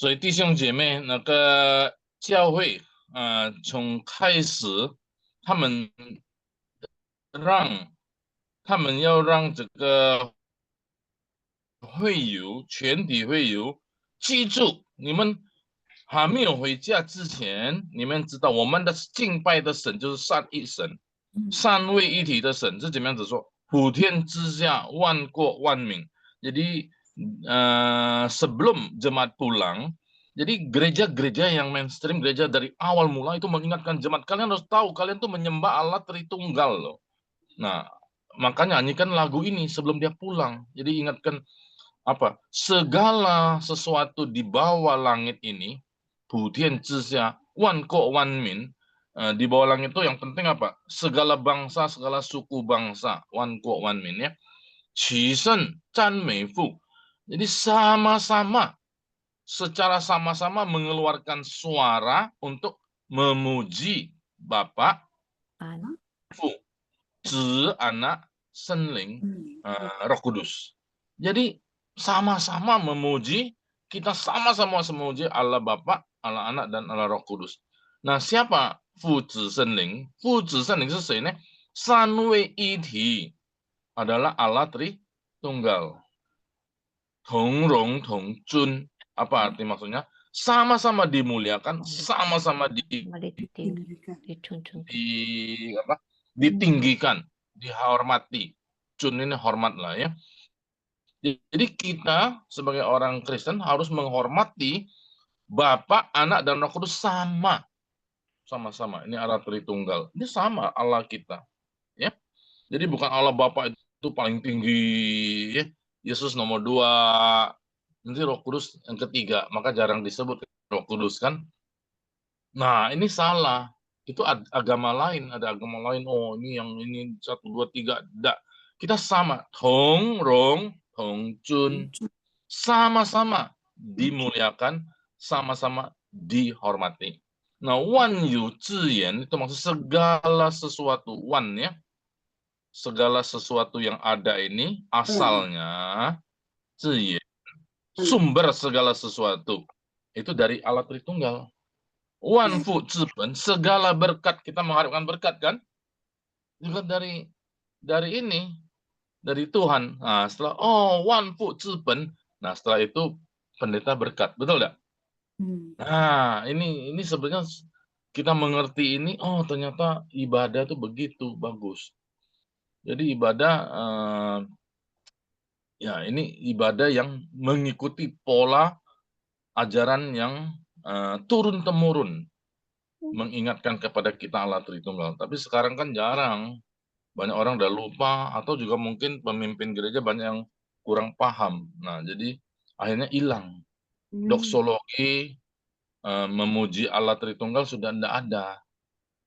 所以弟兄姐妹，那个教会从开始，他们要让这个会友全体会友记住，你们还没有回家之前，你们知道我们的敬拜的神就是三一神，三位一体的神是怎么样子说？普天之下，万国万民。Jadi sebelum jemaat pulang, jadi gereja-gereja yang mainstream, gereja dari awal mula itu mengingatkan jemaat, kalian harus tahu, kalian tuh menyembah Allah Tritunggal loh. Nah, maka nyanyikan lagu ini sebelum dia pulang. Jadi ingatkan apa? Segala sesuatu di bawah langit ini, Butian Zixia, Wan Ko Wan Min, di bawah langit itu yang penting apa? Segala bangsa, segala suku bangsa, Wan Ko Wan Min ya. Qi Shen Zhan Mei Fu. Jadi sama-sama, secara sama-sama mengeluarkan suara untuk memuji Bapa, Fu, Zi, Anak, Senling, Roh Kudus. Jadi sama-sama memuji, kita sama-sama memuji Allah Bapa, Allah Anak, dan Allah Roh Kudus. Nah, siapa Fu Zi Senling? Fu Zi Senling itu siapa? San Wei Yi Ti adalah Allah Tritunggal. Tong Rong Tong Jun, apa arti maksudnya? Sama-sama dimuliakan, sama-sama ditinggikan, dihormati. Jun ini hormat lah ya. Jadi kita sebagai orang Kristen harus menghormati Bapa, Anak, dan Roh Kudus sama-sama. Ini Allah Tritunggal. Ini sama Allah kita. Ya. Jadi bukan Allah Bapa itu paling tinggi, ya. Yesus nomor 2, nanti Roh Kudus yang ketiga, maka jarang disebut Roh Kudus kan. Nah, ini salah. Itu agama lain, ada agama lain. Oh, ini yang ini 1, 2, 3. Tidak. Kita sama. Tong Rong Tong Jun, sama-sama dimuliakan, sama-sama dihormati. Nah, Wan Yu Ziyan itu maksud segala sesuatu. Wan ya. Segala sesuatu yang ada ini asalnya Ziyan, sumber segala sesuatu itu dari Allah Tritunggal. Wan Fu Ziben, segala berkat, kita mengharapkan berkat kan? Juga dari ini, dari Tuhan. Nah, setelah Wan Fu Ziben, nah setelah itu pendeta berkat, betul enggak? Nah, ini sebenarnya kita mengerti ini, oh ternyata ibadah itu begitu bagus. Jadi ibadah, ya ini ibadah yang mengikuti pola ajaran yang turun-temurun, mengingatkan kepada kita Allah Tritunggal. Tapi sekarang kan jarang, banyak orang udah lupa, atau juga mungkin pemimpin gereja banyak yang kurang paham. Nah, jadi akhirnya hilang. Doksologi, memuji Allah Tritunggal sudah tidak ada.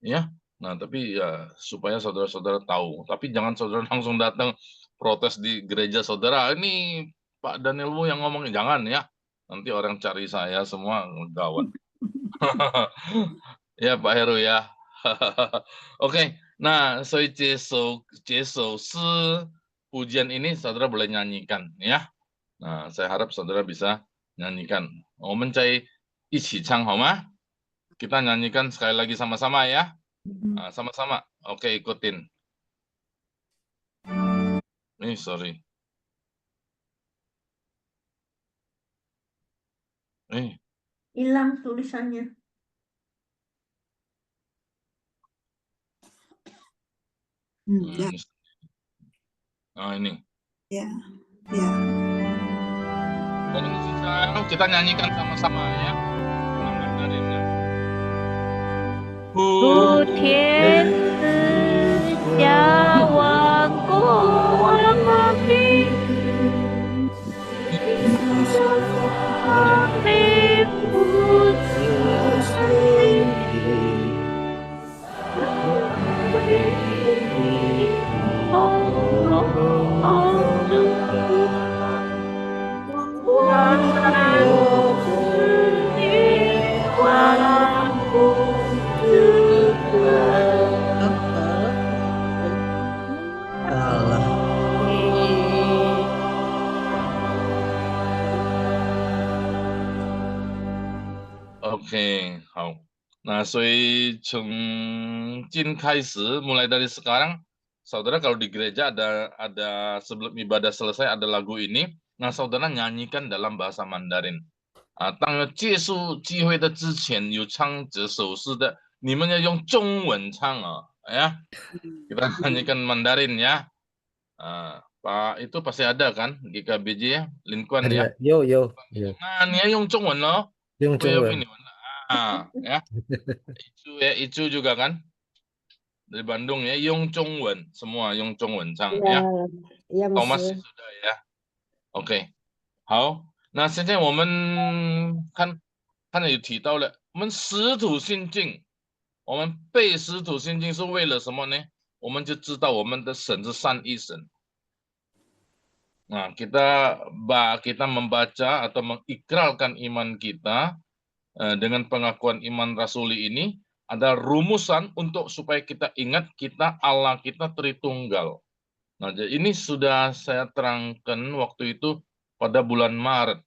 Ya. Nah, tapi ya supaya saudara-saudara tahu. Tapi jangan saudara langsung datang protes di gereja saudara. Ini Pak Daniel Wu yang ngomongin. Jangan ya. Nanti orang cari saya semua gawat. Ya Pak Heru ya. Oke. Nah, Soi Jesu Si pujian ini saudara boleh nyanyikan ya. Nah, saya harap saudara bisa nyanyikan. Mencari ichi chang homa. Kita nyanyikan sekali lagi sama-sama ya. Nah, sama-sama. Oke, ikutin. Sorry. Hilang tulisannya. Ya. Nah, ini. Ya. Ya. Kita nyanyikan sama-sama ya. Mandarinnya. 普天之下，万国万民，你不Oke, 好。Nah, 所以从今开始 mulai dari sekarang, saudara kalau di gereja ada sebelum ibadah selesai ada lagu ini, nah saudara nyanyikan dalam bahasa Mandarin. 当结束聚会的之前有唱这首诗的，你们要用中文唱ya. Kita nyanyikan Mandarin ya. Pak itu pasti ada kan GKBJ ya, Linkuan ya. Yo. Nah, 你要用中文哦。用中文。ya. Icu juga kan? dari Bandung ya, Yong Chongwen, semua Yong Chongwen Chang 呀 ya. 呀，牧 Thomas 师， sudah ya. OK，好，那现在我们看有提到了，我们使徒信经，我们背使徒信经是为了什么呢？我们就知道我们的神是善意神。Nah, kita membaca atau mengikrarkan iman kita dengan pengakuan iman rasuli ini ada rumusan untuk supaya kita ingat kita Allah kita Tritunggal. Nah, jadi ini sudah saya terangkan waktu itu pada bulan Maret.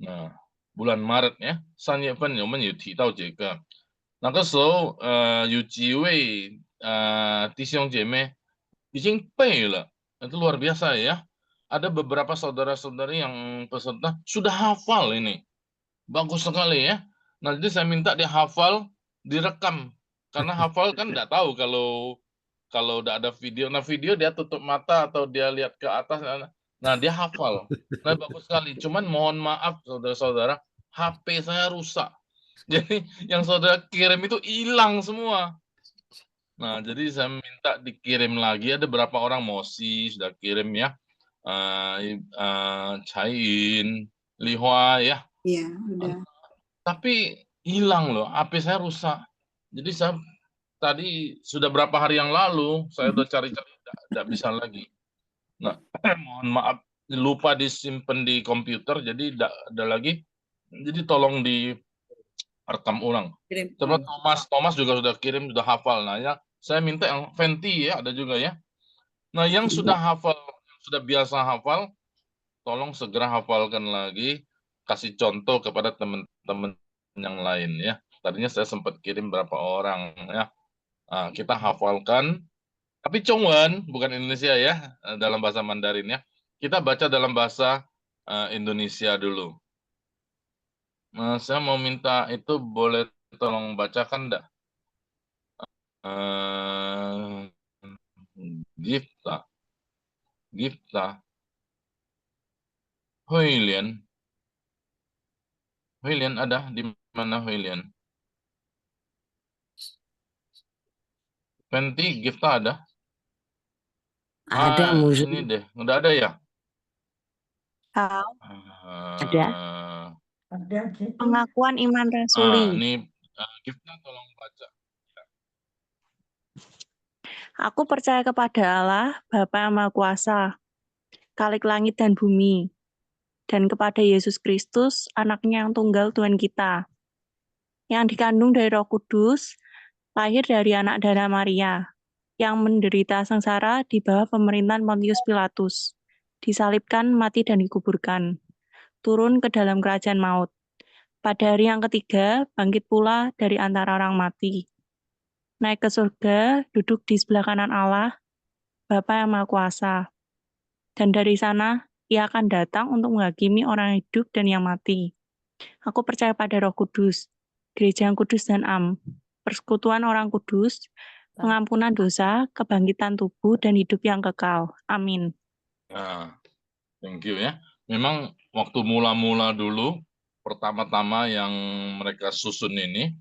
Nah, bulan Maret ya，3月份我们有提到这个，那个时候有几位弟兄姐妹已经背了，itu luar biasa ya. Ada beberapa saudara-saudari yang peserta sudah hafal ini, bagus sekali ya. Nah, jadi saya minta dia hafal, direkam, karena hafal kan nggak tahu kalau udah ada video. Nah, video dia tutup mata atau dia lihat ke atas, nah dia hafal. Nah, bagus sekali. Cuman mohon maaf saudara-saudara, HP saya rusak. Jadi yang saudara kirim itu hilang semua. Nah, jadi saya minta dikirim lagi. Ada berapa orang Mosi sudah kirim ya. Cain, Lihua ya. Iya, udah. Tapi hilang loh, HP saya rusak. Jadi saya tadi sudah berapa hari yang lalu saya udah cari-cari tidak bisa lagi. Nah, mohon maaf lupa disimpan di komputer jadi tidak ada lagi. Jadi tolong direkam ulang. Coba Thomas juga sudah kirim, sudah hafal. Nah, ya saya minta yang Fenty ya ada juga ya. Nah, yang sudah hafal, sudah biasa hafal, tolong segera hafalkan lagi, kasih contoh kepada teman-teman yang lain ya. Tadinya saya sempat kirim berapa orang ya. Nah, kita hafalkan, tapi Chongwen bukan Indonesia ya, dalam bahasa Mandarin ya. Kita baca dalam bahasa Indonesia dulu. Nah, saya mau minta itu boleh tolong bacakan enggak? Gifta. Huilian ada di mana Huilian? Fenty, Gifta ada? Ada musuh. Ini deh, udah ada ya? Ada. Pengakuan iman rasuli. Ini Gifta tolong baca. Aku percaya kepada Allah, Bapa yang Maha Kuasa, Khalik langit dan bumi, dan kepada Yesus Kristus, anaknya yang tunggal Tuhan kita, yang dikandung dari Roh Kudus, lahir dari anak darah Maria, yang menderita sengsara di bawah pemerintahan Pontius Pilatus, disalibkan, mati dan dikuburkan, turun ke dalam kerajaan maut. Pada hari yang ketiga, bangkit pula dari antara orang mati. Naik ke surga, duduk di sebelah kanan Allah, Bapa yang Maha Kuasa. Dan dari sana, Ia akan datang untuk menghakimi orang yang hidup dan yang mati. Aku percaya pada Roh Kudus, gereja yang kudus dan persekutuan orang kudus, pengampunan dosa, kebangkitan tubuh, dan hidup yang kekal. Amin. Nah, thank you ya. Memang waktu mula-mula dulu, pertama-tama yang mereka susun ini,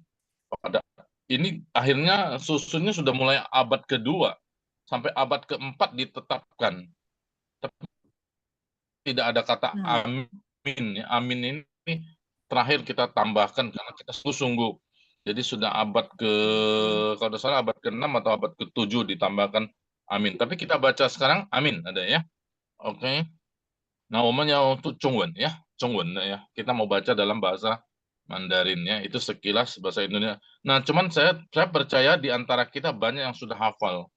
akhirnya susunnya sudah mulai abad kedua, sampai abad keempat ditetapkan. Tapi tidak ada kata amin. Ya. Amin ini terakhir kita tambahkan karena kita sungguh-sungguh. Jadi sudah abad kalau tidak salah abad ke-6 atau abad ke-7 ditambahkan amin. Tapi kita baca sekarang amin ada ya. Oke. Nah, umumnya untuk Chongwen ya. Chongwen ya. Kita mau baca dalam bahasa Mandarin ya. Itu sekilas bahasa Indonesia. Nah, cuman saya percaya di antara kita banyak yang sudah hafal.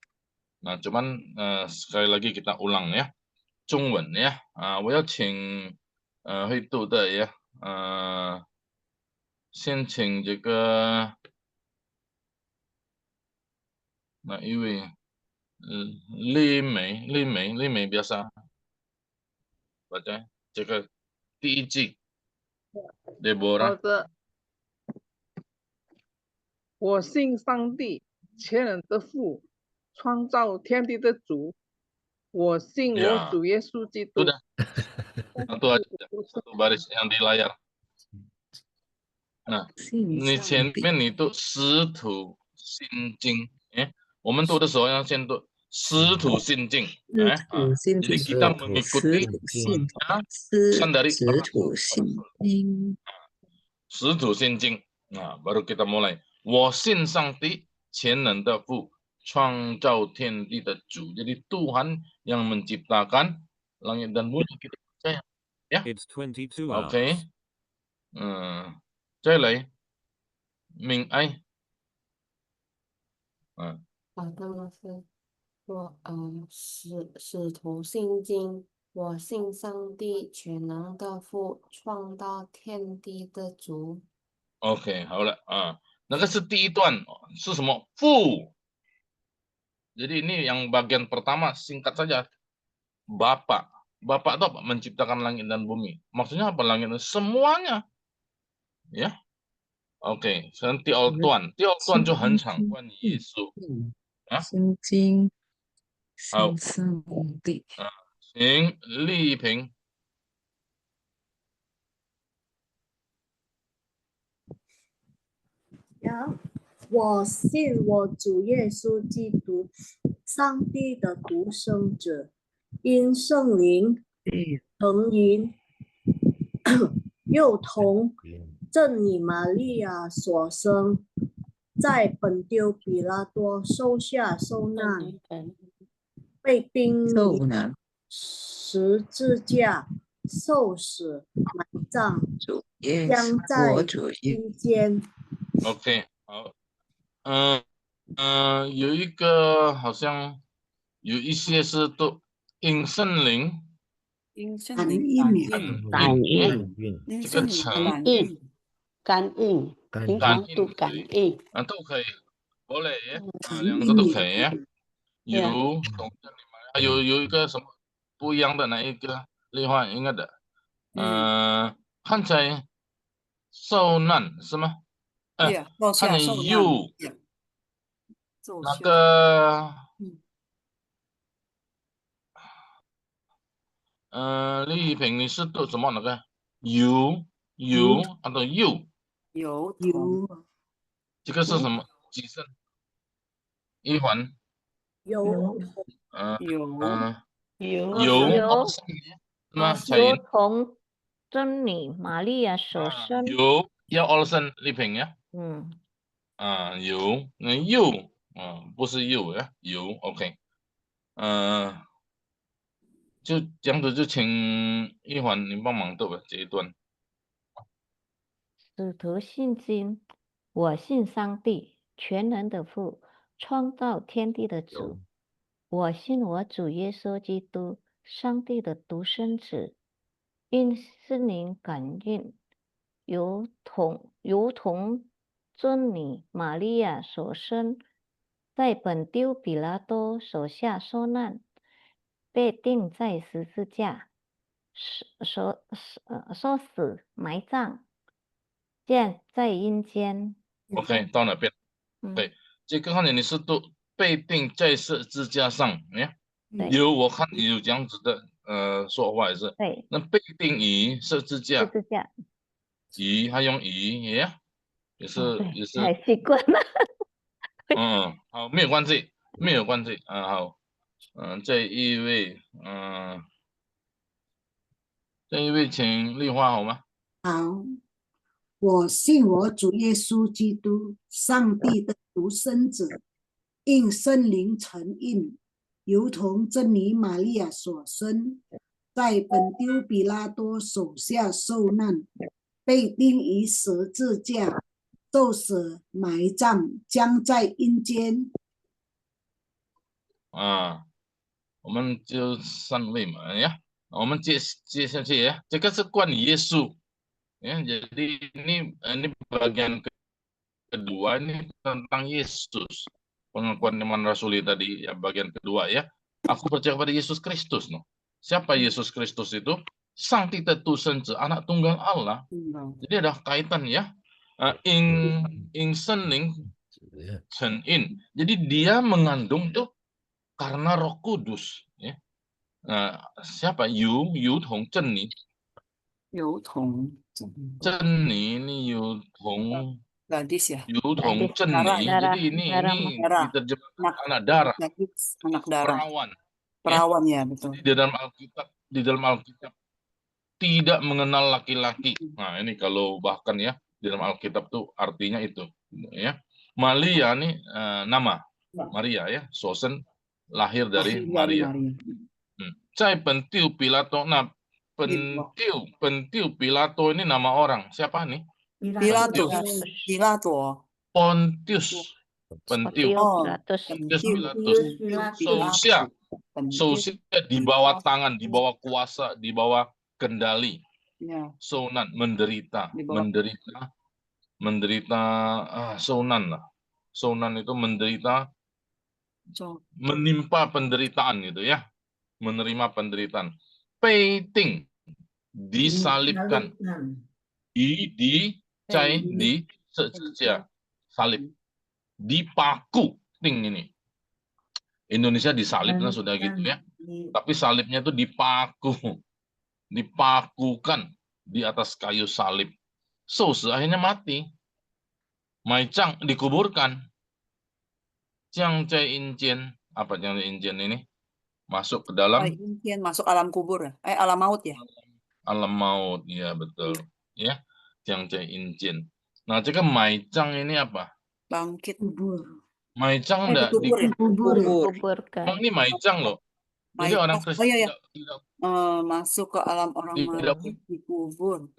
Nah, cuman sekali lagi kita ulang ya. 中文呀，我要请会读的呀，先请这个哪一位？丽美biasa baca 这个第一季 Deborah。好的，我信上帝，全能的父，创造天地的主。我信我主耶稣基督。Sudah. Satu aja, satu baris yang di layar. Nah, ini 前面 itu 使徒心经。我们读的时候要先读师徒心经。Jadi kita mengikuti tulisan dari Shitu Xinjing. Nah, baru kita mulai. 我信上帝全能的父，创造天地的主。Jadi Tuhan yang menciptakan langit dan bumi, kita percaya. Ya. Oke. 再来，明爱。好的，老师，使徒信经，我信上帝全能的父，创造天地的主。OK， 好了那个是第一段是什么？父。Jadi ini yang bagian pertama singkat saja. Bapak. Bapak itu apa? Menciptakan langit dan bumi. Maksudnya apa langit dan semuanya? Ya. OK， 第二段就很长，关于耶稣。心经。好。行，丽萍。我信我主耶稣基督，上帝的独生子，因圣灵成云，又同正女玛利亚所生，在本丢比拉多受下受难，被钉于十字架，受死，埋葬，将在阴间。OK， 好。有一个好像有一些是都因圣灵感应，这个感应，平常都感应都可以，两个都可以呀。有一个什么不一样的那一个例话应该的，看起来受难是吗？看起来又那个丽萍你是读什么那个有atau you？ 有，这个是什么？几声？一环。有同真理玛利亚所生。有要 all 声丽萍呀。有又不是又呀，有 OK。就这样子，就请一环你帮忙读吧这一段。使徒信经，我信上帝全能的父，创造天地的主。我信我主耶稣基督，上帝的独生子，因圣灵感应，由同真理玛利亚所生，在本丢比拉多手下受难，被钉在十字架，受死，埋葬，在阴间。OK， 到哪边？对，这个看见你是都被钉在十字架上，有我看有这样子的说话也是。对。那被钉于十字架。于他用于也是。太习惯了。好，没有关系。好。这一位请丽花好吗？好。我信我主耶稣基督，上帝的独生子，因圣灵成印，由同真理玛利亚所生，在本丢比拉多手下受难，被钉于十字架，受死，埋葬，将在阴间。我们就3位嘛呀，我们接下去ya，这个是关于耶稣。Jadi ini bagian kedua ini tentang Yesus, pengakuan iman rasuli tadi ya, bagian kedua ya. Aku percaya pada Yesus Kristus. Siapa Yesus Kristus itu? Sang Titusenzi, anak tunggal Allah. Jadi ada kaitan ya. In Senling Chen In. Jadi dia mengandung tuh karena Roh Kudus. Ya. Siapa? Yu Tong Chen Ni. 有同真理你有同 Gadis ya. Yu Hong Gadis. Chen Darah, nih. Darah. Jadi ini Darah. darah. diterjemahkan anak darah, Gadis, anak darah. perawan. Ya. Perawan ya, betul. Di dalam Alkitab tidak mengenal laki-laki. Nah, ini kalau bahkan ya di dalam Alkitab tuh artinya itu ya. Maria nih nama Maria ya, Sosen lahir dari Maria. Cai Pentiu Pilato. Nah, Pentiu Pilato ini nama orang. Siapa nih? Pilato. Pontius Pentiu. Pilatus. Sousia di bawah tangan, di bawah kuasa, di bawah kendali. Ya. Sonan menderita. Sonan lah. Sonan itu menderita, menimpa penderitaan gitu ya. Menerima penderitaan. Peiting disalibkan. Salib. Dipaku ting ini. Indonesia disalibnya sudah gitu ya. Tapi salibnya itu dipakukan di atas kayu salib. Akhirnya mati. Mai Chang dikuburkan. Jiang Cai Injian, apa Jiang Cai Injian ini? Masuk ke dalam masuk alam kubur ya? Alam maut ya? Alam maut, ya betul. Ya, Jiang Cai Injian. Nah, jika Mai Chang ini apa? Bangkit. Mai Chang enggak Dikuburkan. Ini Mai Chang loh. Jadi orang Kristen tidak masuk ke alam orang mati, dikubur.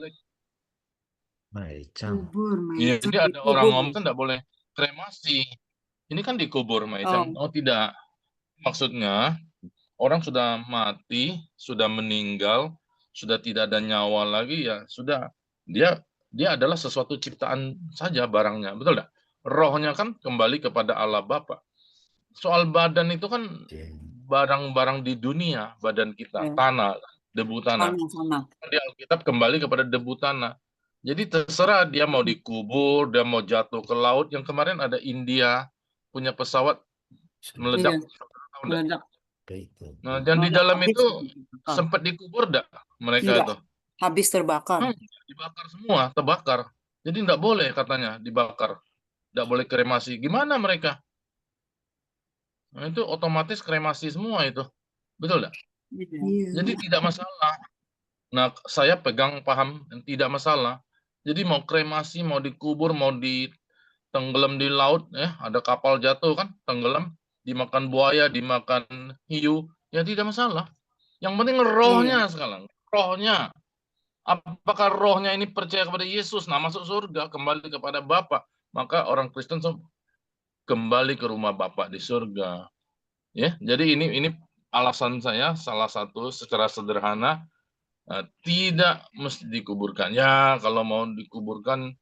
Iya, jadi ada orang ngomong tidak boleh kremasi. Ini kan dikubur, Mai Chang. Oh tidak. Maksudnya orang sudah mati, sudah meninggal, sudah tidak ada nyawa lagi ya sudah. Dia adalah sesuatu ciptaan saja barangnya, betul tidak? Rohnya kan kembali kepada Allah Bapa. Soal badan itu kan barang-barang di dunia, badan kita, tanah, debu tanah. Di Alkitab kembali kepada debu tanah. Jadi terserah dia mau dikubur, dia mau jatuh ke laut. Yang kemarin ada India punya pesawat meledak. Nah, dan di dalam itu sempat dikubur enggak mereka itu? Habis terbakar. Dibakar semua, terbakar. Jadi enggak boleh katanya dibakar. Enggak boleh kremasi. Gimana mereka? Nah, itu otomatis kremasi semua itu. Betul enggak? Jadi tidak masalah. Nah, saya pegang paham tidak masalah. Jadi mau kremasi, mau dikubur, mau ditenggelam di laut, ya ada kapal jatuh kan, tenggelam, dimakan buaya, dimakan hiu, ya tidak masalah. Yang penting rohnya sekarang, rohnya. Apakah rohnya ini percaya kepada Yesus, nah masuk surga, kembali kepada Bapa, maka orang Kristen kembali ke rumah Bapa di surga. Ya, jadi ini alasan saya salah satu secara sederhana. Tidak mesti dikuburkan. Ya, kalau mau dikuburkan,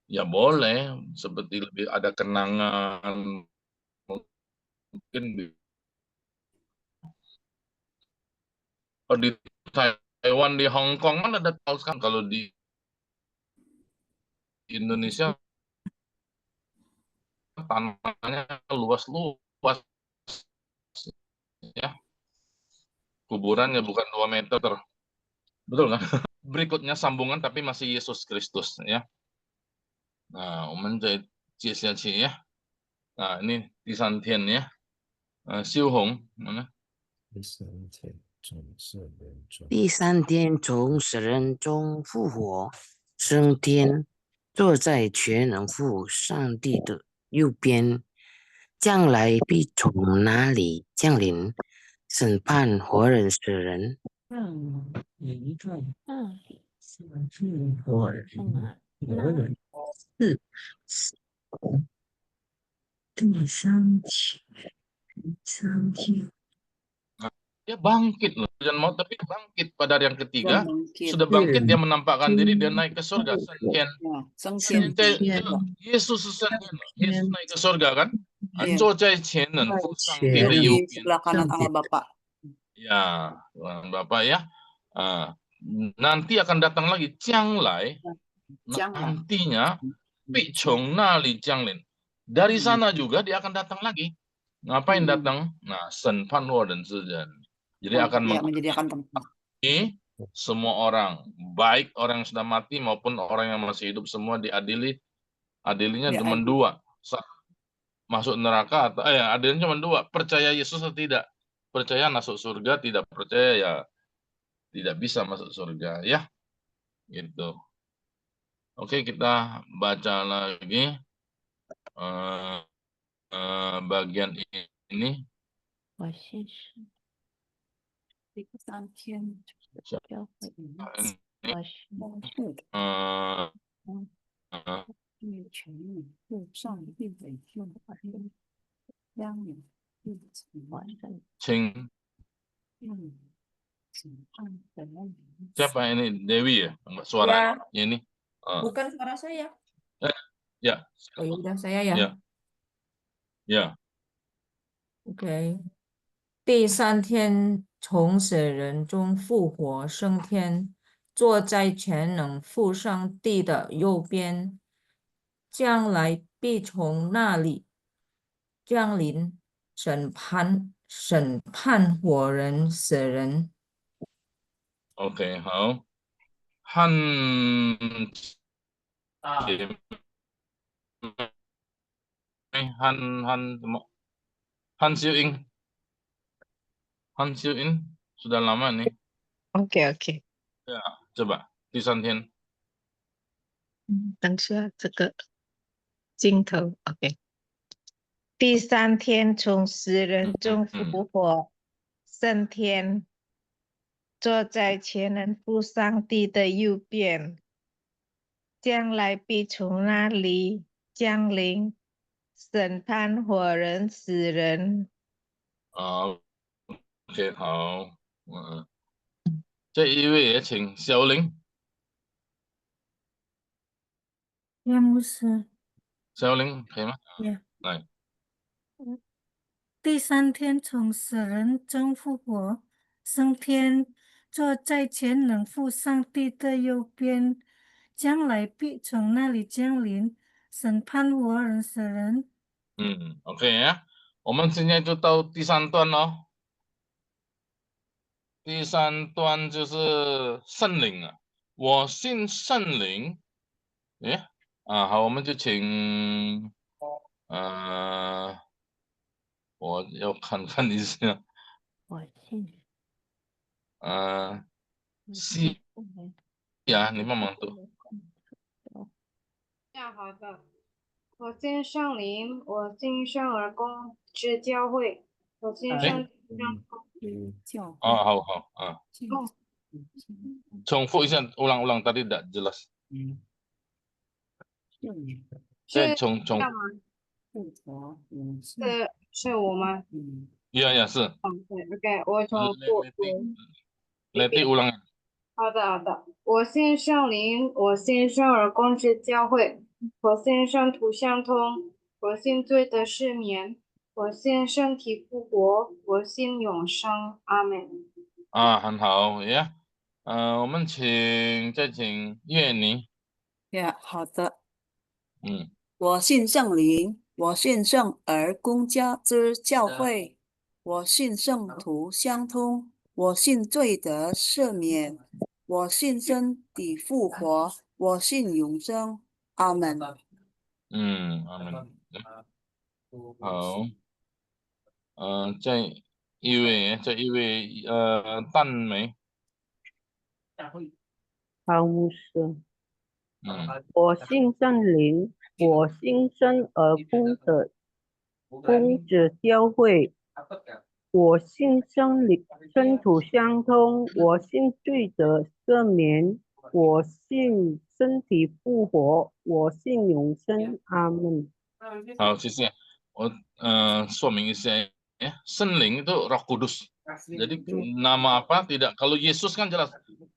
ya boleh. Seperti lebih ada kenangan. Mungkin di Taiwan, di Hong Kong kan ada tahu kan. Kalau di Indonesia tanahnya luas-luas. Ya. Kuburannya bukan 2 meter. Betul kan? Berikutnya sambungan tapi masih Yesus Kristus ya. Nah, ya. Nah, ini di Santian ya. Xiu Hong mana? 第三天从死人中复活，升天，坐在全能父上帝的右边，将来必从哪里降临，审判活人死人。Dia bangkit loh, dan mau tapi bangkit pada hari yang ketiga, sudah bangkit dia menampakkan diri, dia naik ke surga. Yesus Yesus naik ke surga kan? Sebelah kanan Allah Bapa. Ya, Bapak ya. Nanti akan datang lagi Jianglai, nantinya Pichong Nali Jianglin. Dari sana juga dia akan datang lagi. Ngapain datang? Nah, Sen Pan dan Zhen. Jadi akan menyediakan tempat. Semua orang, baik orang yang sudah mati maupun orang yang masih hidup, semua diadili Adilnya Ya, cuma Ibu. dua. Masuk neraka atau adilnya cuma dua. Percaya Yesus atau tidak. Percaya masuk surga, tidak percaya ya tidak bisa masuk surga. Ya, gitu. Oke, kita baca lagi bagian ini. 我信是一个当天教会，我信对权力对上帝的用将领对请 审判 siapa ini? Dewi ya? Suara ini. Bukan suara saya. Ya. Oh ya udah saya ya. Ya. Ya. OK， 第三天从死人中复活升天，坐在全能父上帝的右边，将来必从那里降临审判活人死人。 OK， 好。汉什么？Han Xiuing sudah lama nih. OK， Ya, coba 第三天。等下这个镜头 OK。第三天从死人中复活，升天，坐在全能父上帝的右边，将来必从那里降临，审判活人死人。OK， 好。这一位也请小林。叶牧师。小林可以吗？来。第三天从死人中复活，升天，坐在全能父上帝的右边，将来必从那里降临，审判活人死人。OK 呀，我们现在就到第三段咯。第三段就是圣灵啊，我信圣灵。好，我们就请我要看看一下。我信西呀，你帮忙读。好的。我信圣灵，我信圣而公之教会，我信圣好重复一下 ulang tadi tidak jelas。再重是我吗？呀是。OK， 我重复。Leti ulang。好的。我信圣灵，我信圣而公之教会，我信圣徒相通，我信罪的赦免，我信身体复活，我信永生。阿门。很好呀。我们再请叶妮。好的。我信圣灵，我信圣而公之教会，我信圣徒相通，我信罪得赦免，我信身体复活，我信永生。阿门。阿门。好。这一位淡梅。好，牧师。我信圣灵，我信圣而公之教会，我信圣徒相通，我信罪得赦免，我信身体复活，我信永生。阿门。好，谢谢。我说明一下ya, 圣灵 itu Roh Kudus. Jadi nama apa tidak? Kalau Yesus kan jelas,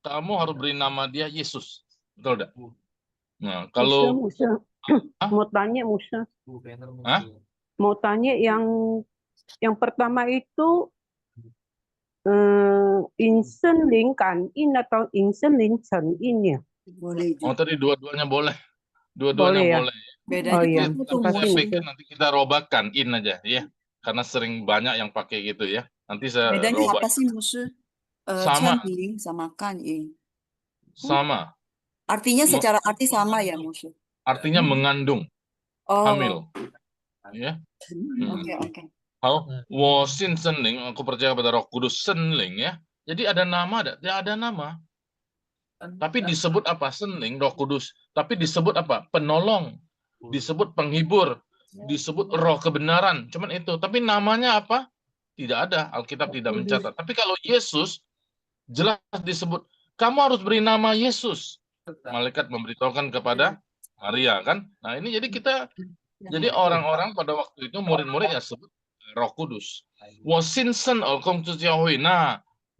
kamu harus beri nama dia Yesus, betul tidak? Nah, kalau mau tanya Musa, mau tanya yang pertama itu insenling kan in atau insenling chen in ya? Oh tadi dua-duanya boleh, dua-duanya boleh. Bedanya Saya pikir nanti kita robakan in aja ya, karena sering banyak yang pakai gitu ya. Nanti saya bedanya robak. apa sih Musa? Sama. Chanling sama kan in. Sama. Artinya secara arti sama ya Musa? Artinya mengandung. hamil. Ya. Oke. 好，我信圣灵, aku percaya kepada Roh Kudus, 圣灵 ya. Jadi ada nama ada? Ya ada nama. Tapi disebut apa? Senling, Roh Kudus. Tapi disebut apa? Penolong. Disebut penghibur. Disebut roh kebenaran. Cuman itu. Tapi namanya apa? Tidak ada. Alkitab tidak mencatat. Tapi kalau Yesus, jelas disebut, kamu harus beri nama Yesus. Malaikat memberitahukan kepada Maria kan. Nah ini jadi kita, jadi orang-orang pada waktu itu murid-murid ya sebut Roh Kudus. Nah,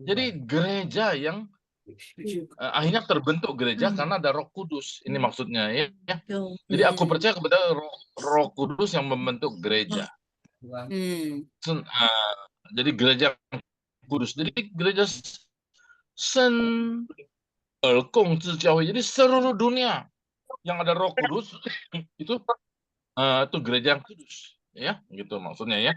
jadi gereja yang akhirnya terbentuk gereja karena ada Roh Kudus. Ini maksudnya ya. Jadi aku percaya kepada Roh Kudus yang membentuk gereja. Jadi gereja kudus. Jadi gereja jadi seluruh dunia yang ada Roh Kudus itu gereja yang kudus, ya, gitu maksudnya ya.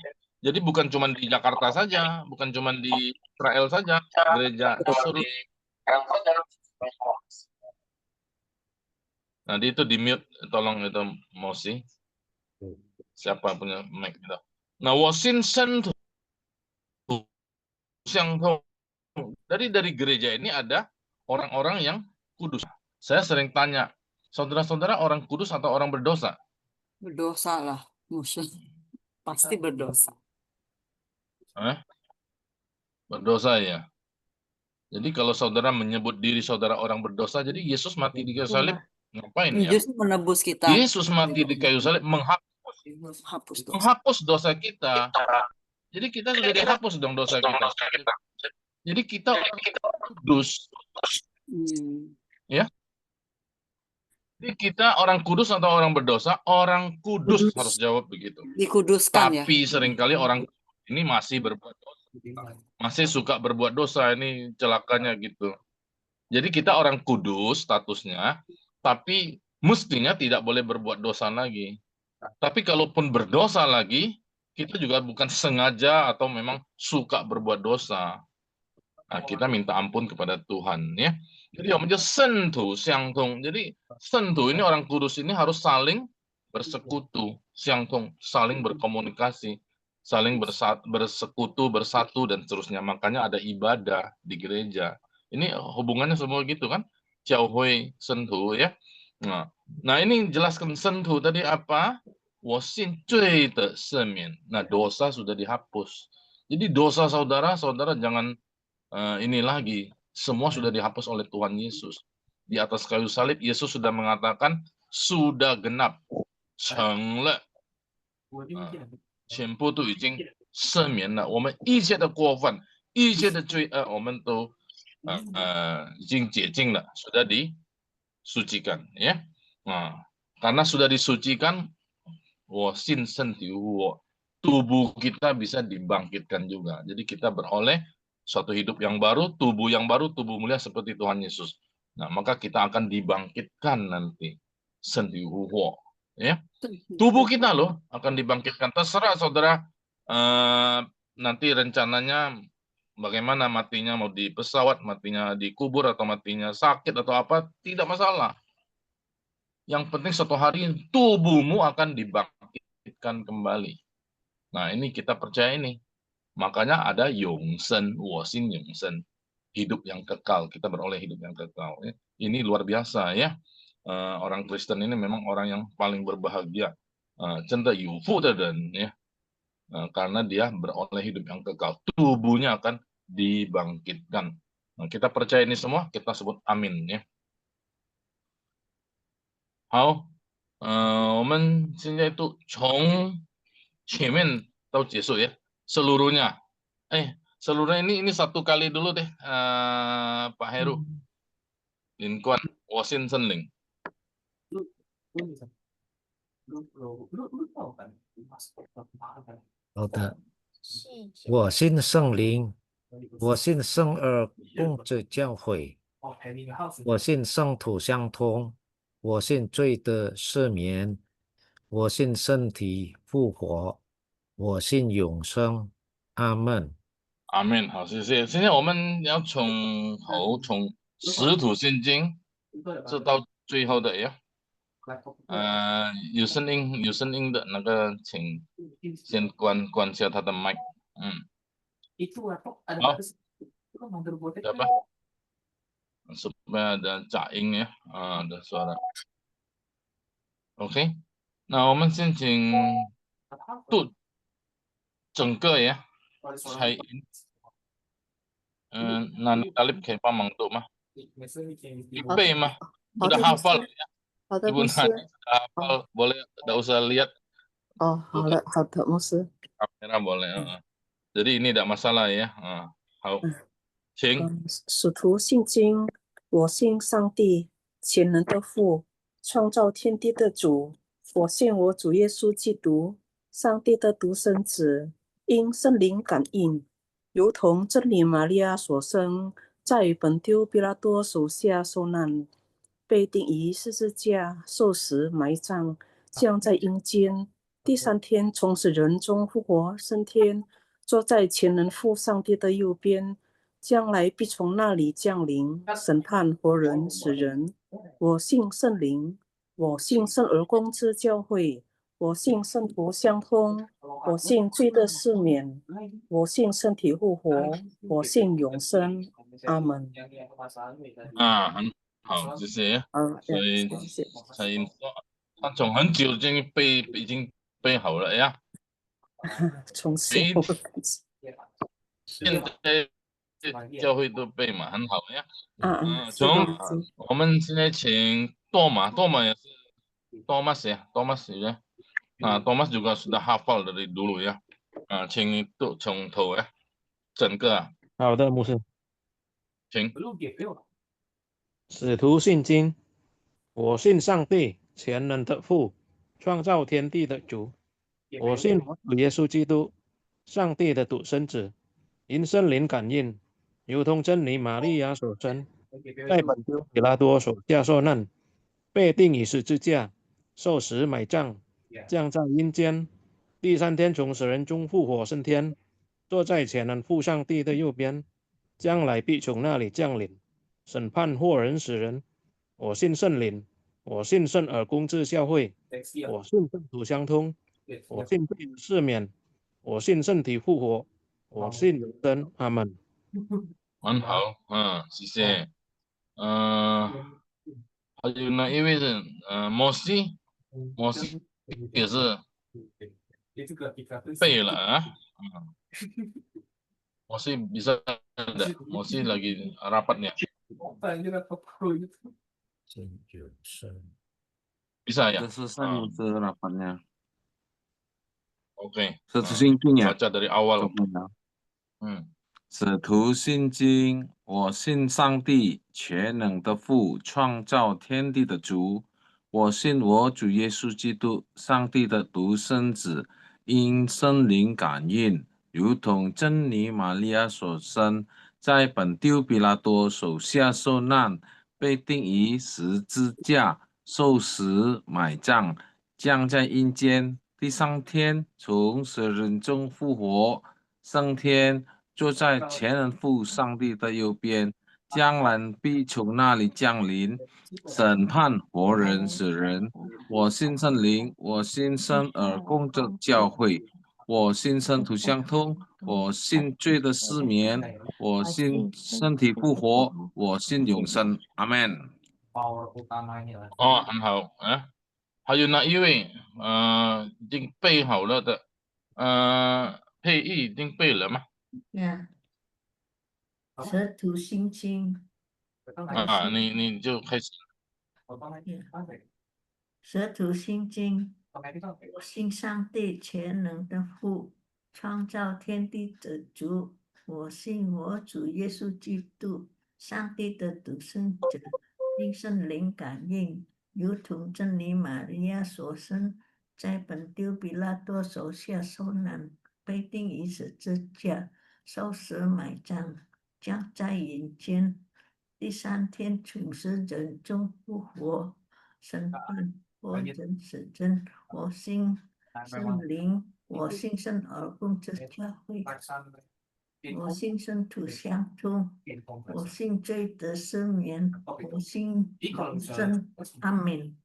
Jadi bukan cuma di Jakarta saja, bukan cuma di Israel saja, gereja seluruh. Nanti itu di mute, tolong itu Mosi. Siapa punya mic itu? Nah, wasin sentuh yang dari gereja ini ada orang-orang yang kudus. Saya sering tanya, saudara-saudara orang kudus atau orang berdosa? Berdosa lah, musuh. Pasti berdosa. Berdosa ya. Jadi kalau saudara menyebut diri saudara orang berdosa, jadi Yesus mati di kayu salib ngapain ya? Yesus menebus kita. Yesus mati di kayu salib menghapus dosa kita. Jadi kita sudah dihapus dong dosa kita. Jadi kita orang kudus. Ya. Jadi kita orang kudus atau orang berdosa? Orang kudus harus jawab begitu. Dikuduskan ya. Tapi seringkali orang ini masih berbuat dosa. Masih suka berbuat dosa, ini celakanya gitu. Jadi kita orang kudus statusnya, tapi mestinya tidak boleh berbuat dosa lagi. Tapi kalaupun berdosa lagi, kita juga bukan sengaja atau memang suka berbuat dosa. Nah, kita minta ampun kepada Tuhan ya. Jadi sentuh, siangtung. Jadi sentuh ini orang kudus ini harus saling bersekutu, siangtung, saling berkomunikasi, saling bersekutu, bersatu dan seterusnya. Makanya ada ibadah di gereja. Ini hubungannya semua gitu kan? Jiaohui, sentuh ya. Nah ini jelaskan sentuh tadi apa? Nah dosa sudah dihapus. Jadi dosa saudara jangan ini lagi, semua sudah dihapus oleh Tuhan Yesus. Di atas kayu salib, Yesus sudah mengatakan, sudah genap. Cengle. Qianpu tu izing semian了，我们一切的过犯，一切的罪恶，我们都已经洁净了，sudah disucikan, ya. Nah, karena sudah disucikan, tubuh kita bisa dibangkitkan juga. Jadi kita beroleh suatu hidup yang baru, tubuh mulia seperti Tuhan Yesus. Nah, maka kita akan dibangkitkan nanti. Ya. Tubuh kita loh akan dibangkitkan. Terserah saudara nanti rencananya bagaimana matinya, mau di pesawat, matinya dikubur, atau matinya sakit atau apa, tidak masalah. Yang penting suatu hari tubuhmu akan dibangkitkan kembali. Nah ini kita percaya ini. Makanya ada Yongsen, Wosin Yongsen. Hidup yang kekal. Kita beroleh hidup yang kekal. Ya. Ini luar biasa ya. Orang Kristen ini memang orang yang paling berbahagia. Ya. Karena dia beroleh hidup yang kekal. Tubuhnya akan dibangkitkan. Nah, kita percaya ini semua, kita sebut amin ya. 好，我们现在都从前面都结束ya, seluruhnya. Seluruhnya ini satu kali dulu deh, Pak Heru. Linkuan, Wasin Senling. 好的，我信圣灵，我信圣而共之教会，我信圣土相通，我信罪的赦免，我信身体复活，我信永生。阿门。阿门。好，谢谢。现在我们要从使徒信经，这到最后的呀。有声音的那个，请先关下他的麦。好，siapa? Supaya ada caing ya, ada suara. OK，那我们先请读整个呀，才那你Talib可以帮忙读吗？预备吗？sudah hafal ya? 好的， Ibu 牧 Nani 师。 sudah hafal, boleh tidak usah lihat 哦，好了，好的，牧师。 kamera boleh. Jadi ini tidak masalah ya. 好，请。使徒信经，我信上帝，全能的父，创造天地的主。我信我主耶稣基督，上帝的独生子，因圣灵感应，如同真理玛利亚所生，在本丢比拉多手下受难，被钉于十字架，受死，埋葬，降在阴间，第三天从死人中复活，升天，坐在全能父上帝的右边。将来必从那里降临，审判活人死人。我信圣灵，我信圣而公之教会，我信圣徒相通，我信罪的赦免，我信身体复活，我信永生。阿门。很好，谢谢。所以才他从很久已经背好了呀。从现在教会都背嘛，很好呀。我们现在请多马也是Thomas ya, Thomas ya. Thomas juga sudah hafal dari dulu ya. 请你读从头呀，整个。好的，牧师。请。使徒信经，我信上帝，全能的父，创造天地的主。我信主耶稣基督，上帝的独生子，因圣灵感应，如同真理玛利亚所生，在本丢比拉多手下受难，被钉于十字架，受死，埋葬，降在阴间，第三天从死人中复活升天，坐在全能父上帝的右边，将来必从那里降临，审判活人死人。我信圣灵，我信圣而公之教会，我信圣徒相通，我信罪的赦免，我信身体复活，我信永生。阿门。很好，谢谢。还有那一位是摩西也是背了啊。Mosi bisa enggak? Mosi lagi rapatnya. Bisa ya? 这是圣牧师 rapatnya. Oke. 使徒信经呀。 baca dari awal. 使徒信经，我信上帝，全能的父，创造天地的主。我信我主耶稣基督，上帝的独生子，因圣灵感应，如同真理玛利亚所生，在本丢比拉多手下受难，被钉于十字架，受死，埋葬，降在阴间，第三天从死人中复活，升天，坐在全能父上帝的右边，将来必从那里降临，审判活人死人。我信圣灵，我信圣而公之教会，我信圣徒相通，我信罪的赦免，我信身体复活，我信永生。阿门。很好啊。还有那一位已经背好了的佩玉已经背了吗？使徒信经。你就开始。使徒信经，我信上帝全能的父，创造天地的主。我信我主耶稣基督，上帝的独生子，因圣灵感应，如同真理玛利亚所生，在本丢比拉多手下受难，被钉于十字架，受死，埋葬，降在阴间，第三天从死人中复活，审判活人死人。我信圣灵，我信圣而公之教会，我信圣徒相通，我信罪得赦免，我信永生。阿门。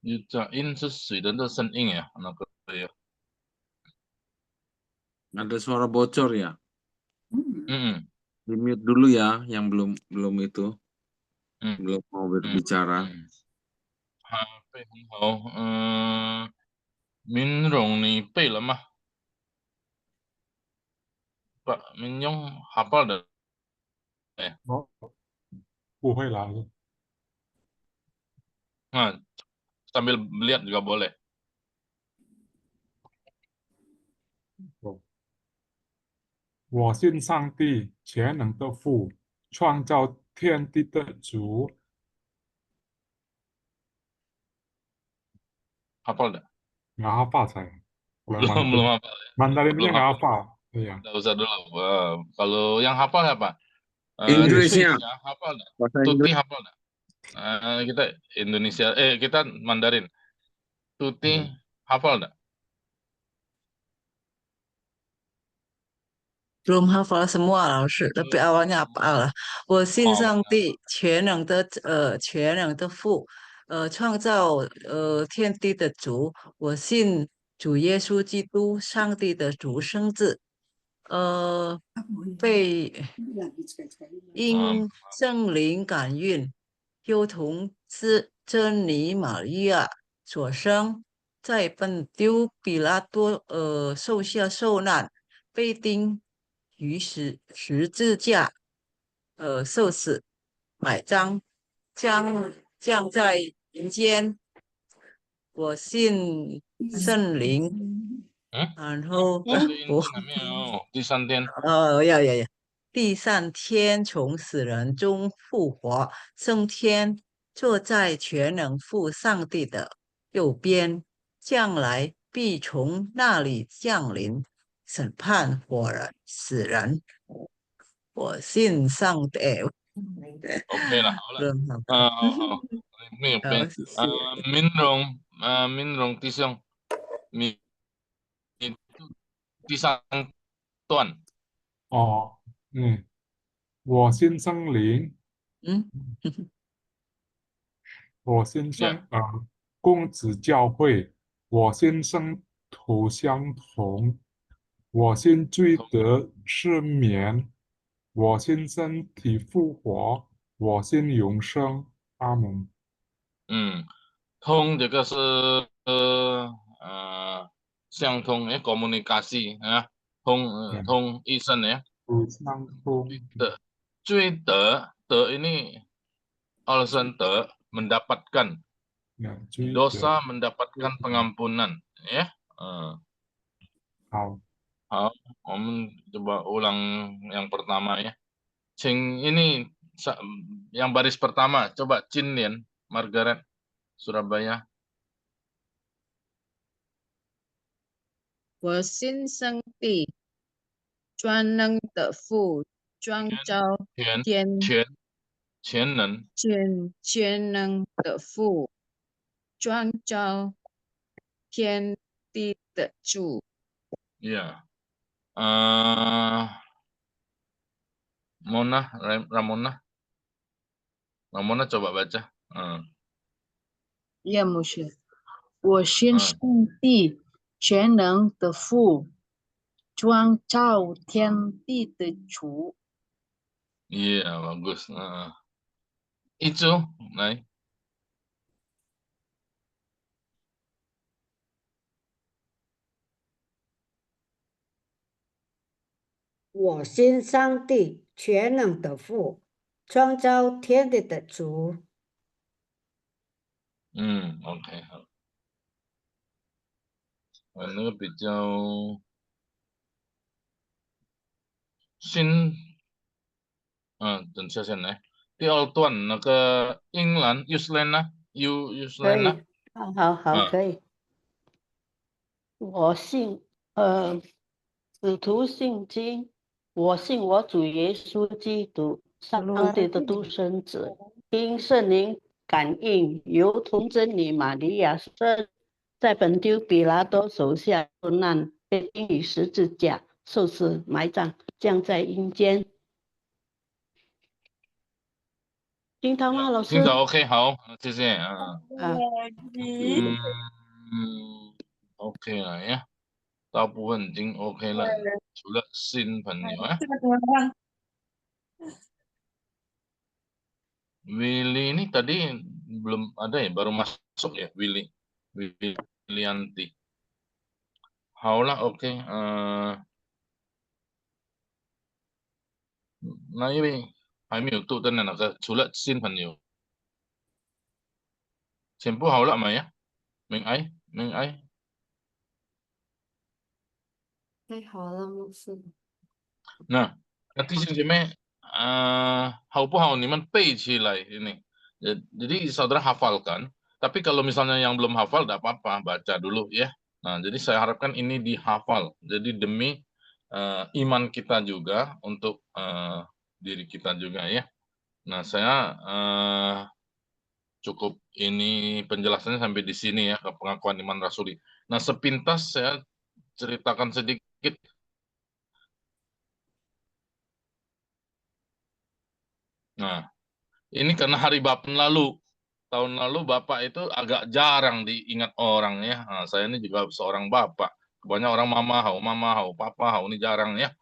Yujain 是水的声音ya, anak ya. Ada suara bocor ya? Di mute dulu ya, yang belum itu, belum mau berbicara. HP 很好，Min Rong 你背了吗？Pak Min Yong hafal dah? 不会啦。Nah, sambil melihat juga boleh. 我信上帝全能的父，创造天地的主。Hafal dah? Nggak hafal saya. Belum hafal ya? Mandarinnya Belum nggak hafal. hafal. Iya. Nggak usah dulu. Kalau yang hafal apa? Indonesia. Indonesia hafal dah? Bahasa Tuti Inggris. hafal dah? Kita Indonesia, kita Mandarin. Tuti hafal dah? belum hafal semua 老师，tapi awalnya hafal了。我信上帝全能的父，创造天地的主。我信主耶稣基督，上帝的独生子，被因圣灵感孕，又同真理玛利亚所生，在本丢比拉多受下受难，被钉于十字架，受死，埋葬，降在人间。我信圣灵，然后第三天。要，第三天从死人中复活，升天，坐在全能父上帝的右边，将来必从那里降临，审判活人死人。我信上帝。OK 了，好了，好，没有背。Min Rong 弟兄，你第三段。我信圣灵。我信公子教会。我信圣徒相同。我信罪得赦免。我信身体复活。我信永生。阿门。通这个是相通komunikasi ya, 通意思ya. 罪得ini alasan mendapatkan dosa, mendapatkan pengampunan ya. 好， 我们coba ulang yang pertama ya. Cing ini yang baris pertama, coba Chin Lian, Margaret, Surabaya. 我信上帝全能的父，创造全能的父，创造天地的主。Ya. Ramona coba baca. Ya, Musya. 我信上帝全能的父，创造天地的主。Iya, bagus. Itu, naik. 我信上帝全能的父，创造天地的主。OK， 好。那个比较新，等一下先来。第二段那个英兰 Yuslen 呢？Yuslen 呢？好，可以。我信使徒信经，我信我主耶稣基督，上帝的独生子，因圣灵感应，由童真理玛利亚生，在本丢比拉多手下受难，被钉于十字架，受死埋葬，降在阴间。听到吗，老师？听到 OK， 好，谢谢啊。OK 了呀，大部分已经 OK 了，除了新朋友啊。Willy ini tadi belum ada ya, baru masuk ya Willianti. 好了 OK， 那因为还没有读的那个，除了新朋友，全部好了没呀？明爱。太好了，牧师。Nah, nanti sini hau hau nih man pay cilai ini. Jadi saudara hafalkan. Tapi kalau misalnya yang belum hafal, tidak apa-apa, baca dulu ya. Nah, jadi saya harapkan ini dihafal. Jadi demi iman kita juga untuk diri kita juga ya. Nah, saya cukup ini penjelasannya sampai di sini ya, ke pengakuan iman rasuli. Nah, sepintas saya ceritakan sedikit. Nah, ini karena hari Bapak lalu, tahun lalu Bapak itu agak jarang diingat orang ya. Nah, saya ini juga seorang Bapak. Banyak orang mama hau, papa hau, ini jarang ya.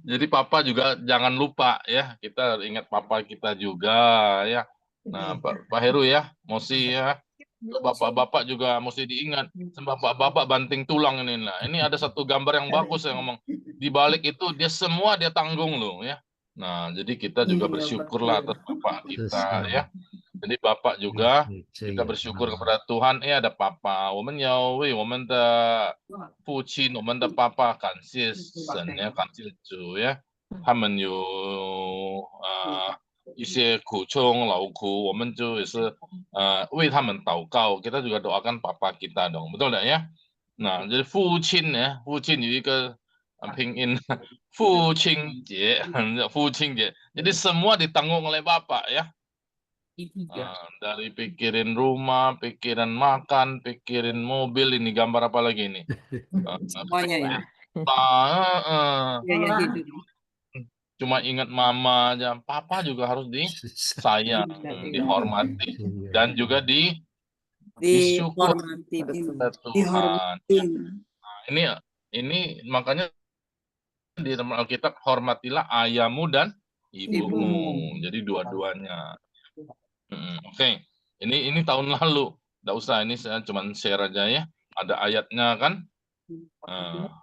Jadi Papa juga jangan lupa ya, kita ingat Papa kita juga ya. Nah, Pak Heru ya, mesti ya. Bapak-bapak juga mesti diingat. Bapak-bapak banting tulang ini. Nah, ini ada satu gambar yang bagus yang ngomong. Di balik itu dia semua dia tanggung loh ya. Nah, jadi kita juga bersyukurlah atas Bapak kita ya. Jadi Bapak juga kita bersyukur kepada Tuhan. Ada Papa. 我们要为我们的父亲，我们的爸爸感谢神呀，感谢主呀。他们有一些苦衷劳苦，我们就也是为他们祷告。Kita juga doakan Papa kita dong, betul tidak ya? Nah, jadi 父亲ya, 父亲有一个拼音父亲节，父亲节. Jadi semua ditanggung oleh Bapak ya. Dari pikirin rumah, pikirin makan, pikirin mobil, ini gambar apa lagi ini? Semuanya ya. Cuma ingat mama aja, Papa juga harus disayang, dihormati, dan juga disyukur kepada Tuhan. Nah, ini makanya di dalam Alkitab hormatilah ayahmu dan ibumu. Jadi dua-duanya. Oke. Ini tahun lalu. Nggak usah, ini saya cuma share aja ya. Ada ayatnya kan.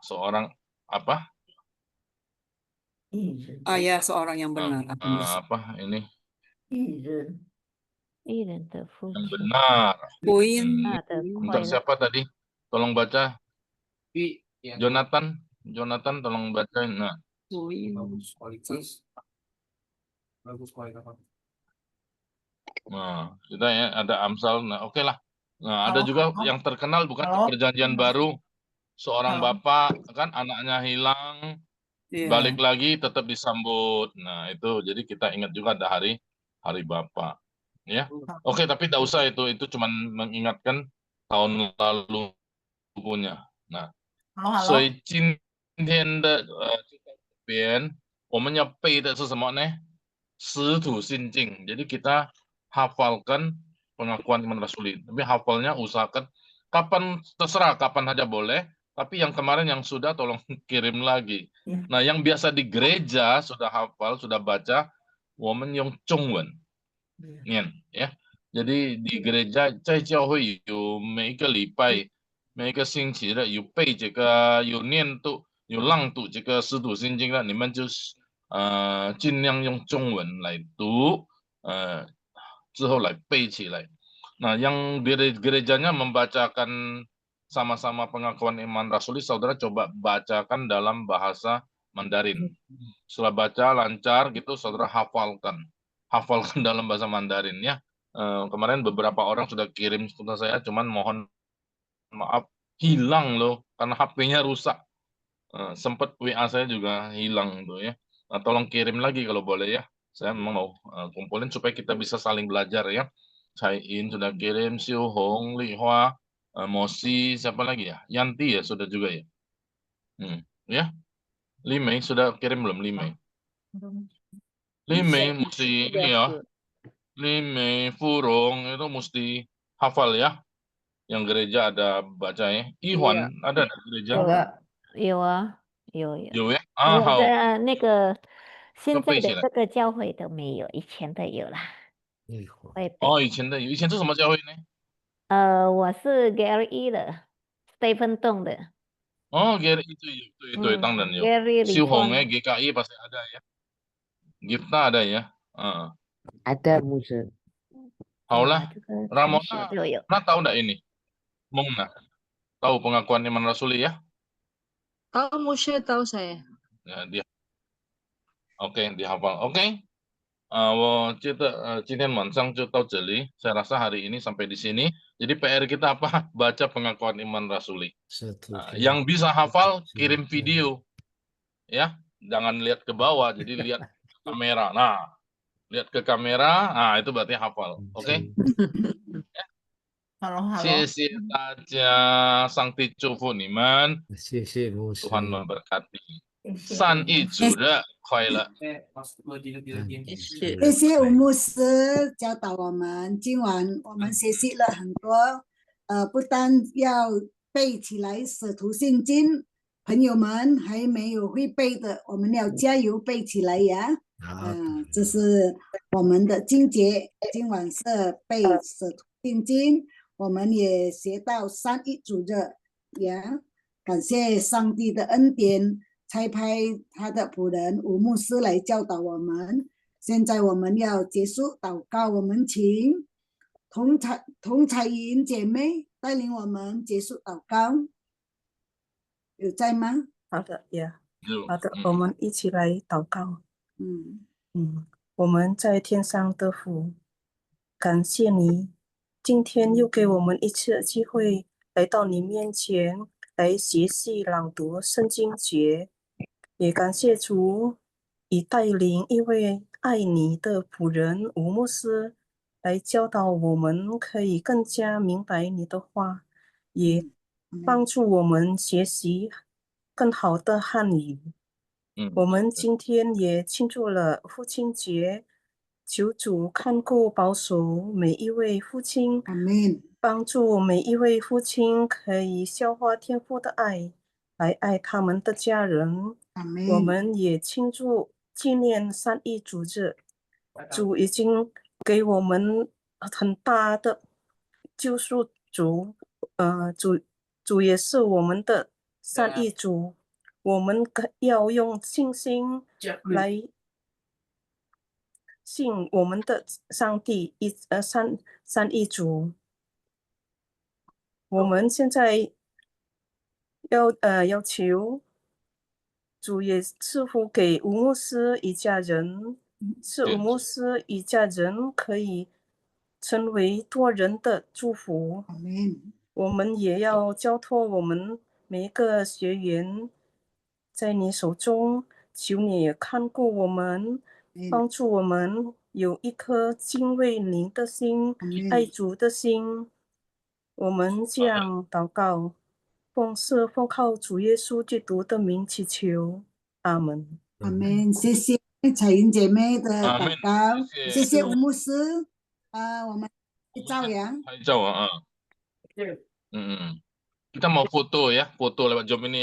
Seorang apa? Ayah seorang yang benar. Apa ini? Yang benar. Untuk siapa tadi? Tolong baca. Jonathan tolong bacain. Nah. Nah, kita ya ada Amsal. Nah, oke lah. Nah, ada juga yang terkenal bukan di Perjanjian Baru. Seorang bapak kan anaknya hilang, balik lagi tetap disambut. Nah, itu jadi kita ingat juga ada hari Bapak. Ya. Oke, tapi tidak usah itu cuma mengingatkan tahun lalu punya. Nah, 所以今天的边我们要背的是什么呢？使徒信经. Jadi kita hafalkan pengakuan iman rasuli. Tapi hafalnya usahakan terserah kapan aja boleh. Tapi yang kemarin yang sudah tolong kirim lagi. Nah, yang biasa di gereja sudah hafal, sudah baca, 我们用中文念 ya. Jadi di gereja 在教会有每一个礼拜、每一个星期的有背这个有念读、有朗读这个使徒信经的，你们就是尽量用中文来读，之后来背起来。Nah, yang gerejanya membacakan sama-sama pengakuan iman rasuli, saudara coba bacakan dalam bahasa Mandarin. Setelah baca lancar gitu, saudara hafalkan dalam bahasa Mandarin ya. Kemarin beberapa orang sudah kirim ke saya, cuman mohon maaf hilang loh karena HP-nya rusak. Sempat WA saya juga hilang tuh ya. Nah, tolong kirim lagi kalau boleh ya. Saya memang mau kumpulin supaya kita bisa saling belajar ya. Chai In sudah kirim, Siu Hong, Li Hua, Mosi, siapa lagi ya? Yanti ya sudah juga ya. Ya. Li Mei sudah kirim belum Li Mei? Li Mei mesti ini ya. Lime Furong itu mesti hafal ya. Yang gereja ada baca ya. Iwan ada di gereja? 有啊，有。有呀。啊，好，那个现在背起来。的这个教会都没有，以前的有啦，会背。哦，以前的有，以前是什么教会呢？我是 Gary E 的 ，Stephen Dong 的。哦，Gary itu itu当然有。 Gary 李修红创。GKI pasti ada ya. Gifta ada ya. Ada Musa. 好了，Ramona 都有。 Nah tahu enggak ini? Mona tahu pengakuan iman rasuli ya? Tahu Musa tahu saya. Ya, dia. Oke, dihafal. Oke. 我觉得今天晚上就到这里。Saya rasa hari ini sampai di sini. Jadi PR kita apa? Baca pengakuan iman rasuli. Yang bisa hafal kirim video, ya. Jangan lihat ke bawah, jadi lihat ke kamera. Nah, lihat ke kamera, nah itu berarti hafal. Oke? Halo, halo. 谢谢大家，上帝祝福你们，Tuhan memberkati。善意主日快乐。谢谢吴牧师教导我们，今晚我们学习了很多，不但要背起来《使徒信经》，朋友们还没有会背的，我们要加油背起来呀！这是我们的经节，今晚是背《使徒信经》，我们也学到三一主日呀，感谢上帝的恩典。差派他的仆人吴牧师来教导我们。现在我们要结束祷告，我们请童彩莹姐妹带领我们结束祷告，有在吗？好的呀，好的，我们一起来祷告。我们在天上的父，感谢你，今天又给我们一次机会来到你面前来学习朗读圣经节。也感谢主，以带领一位爱你的仆人吴牧师来教导我们，可以更加明白你的话，也帮助我们学习更好的汉语。我们今天也庆祝了父亲节，求主看顾保守每一位父亲，帮助每一位父亲可以消化天父的爱，来爱他们的家人。我们也庆祝纪念三一主日，主已经给我们很大的救赎主，主也是我们的三一主，我们要用信心来信我们的上帝三一主。我们现在要求主也赐福给吴牧师一家人，是吴牧师一家人可以成为多人的祝福。我们也要交托我们每一个学员在你手中，求你也看顾我们，帮助我们有一颗敬畏你的心，爱主的心。我们这样祷告，奉靠主耶稣基督的名祈求，阿门。阿门。谢谢彩云姐妹的祷告，谢谢吴牧师。我们照阳。拍照啊. Kita mau foto ya, foto lewat Zoom ini ya.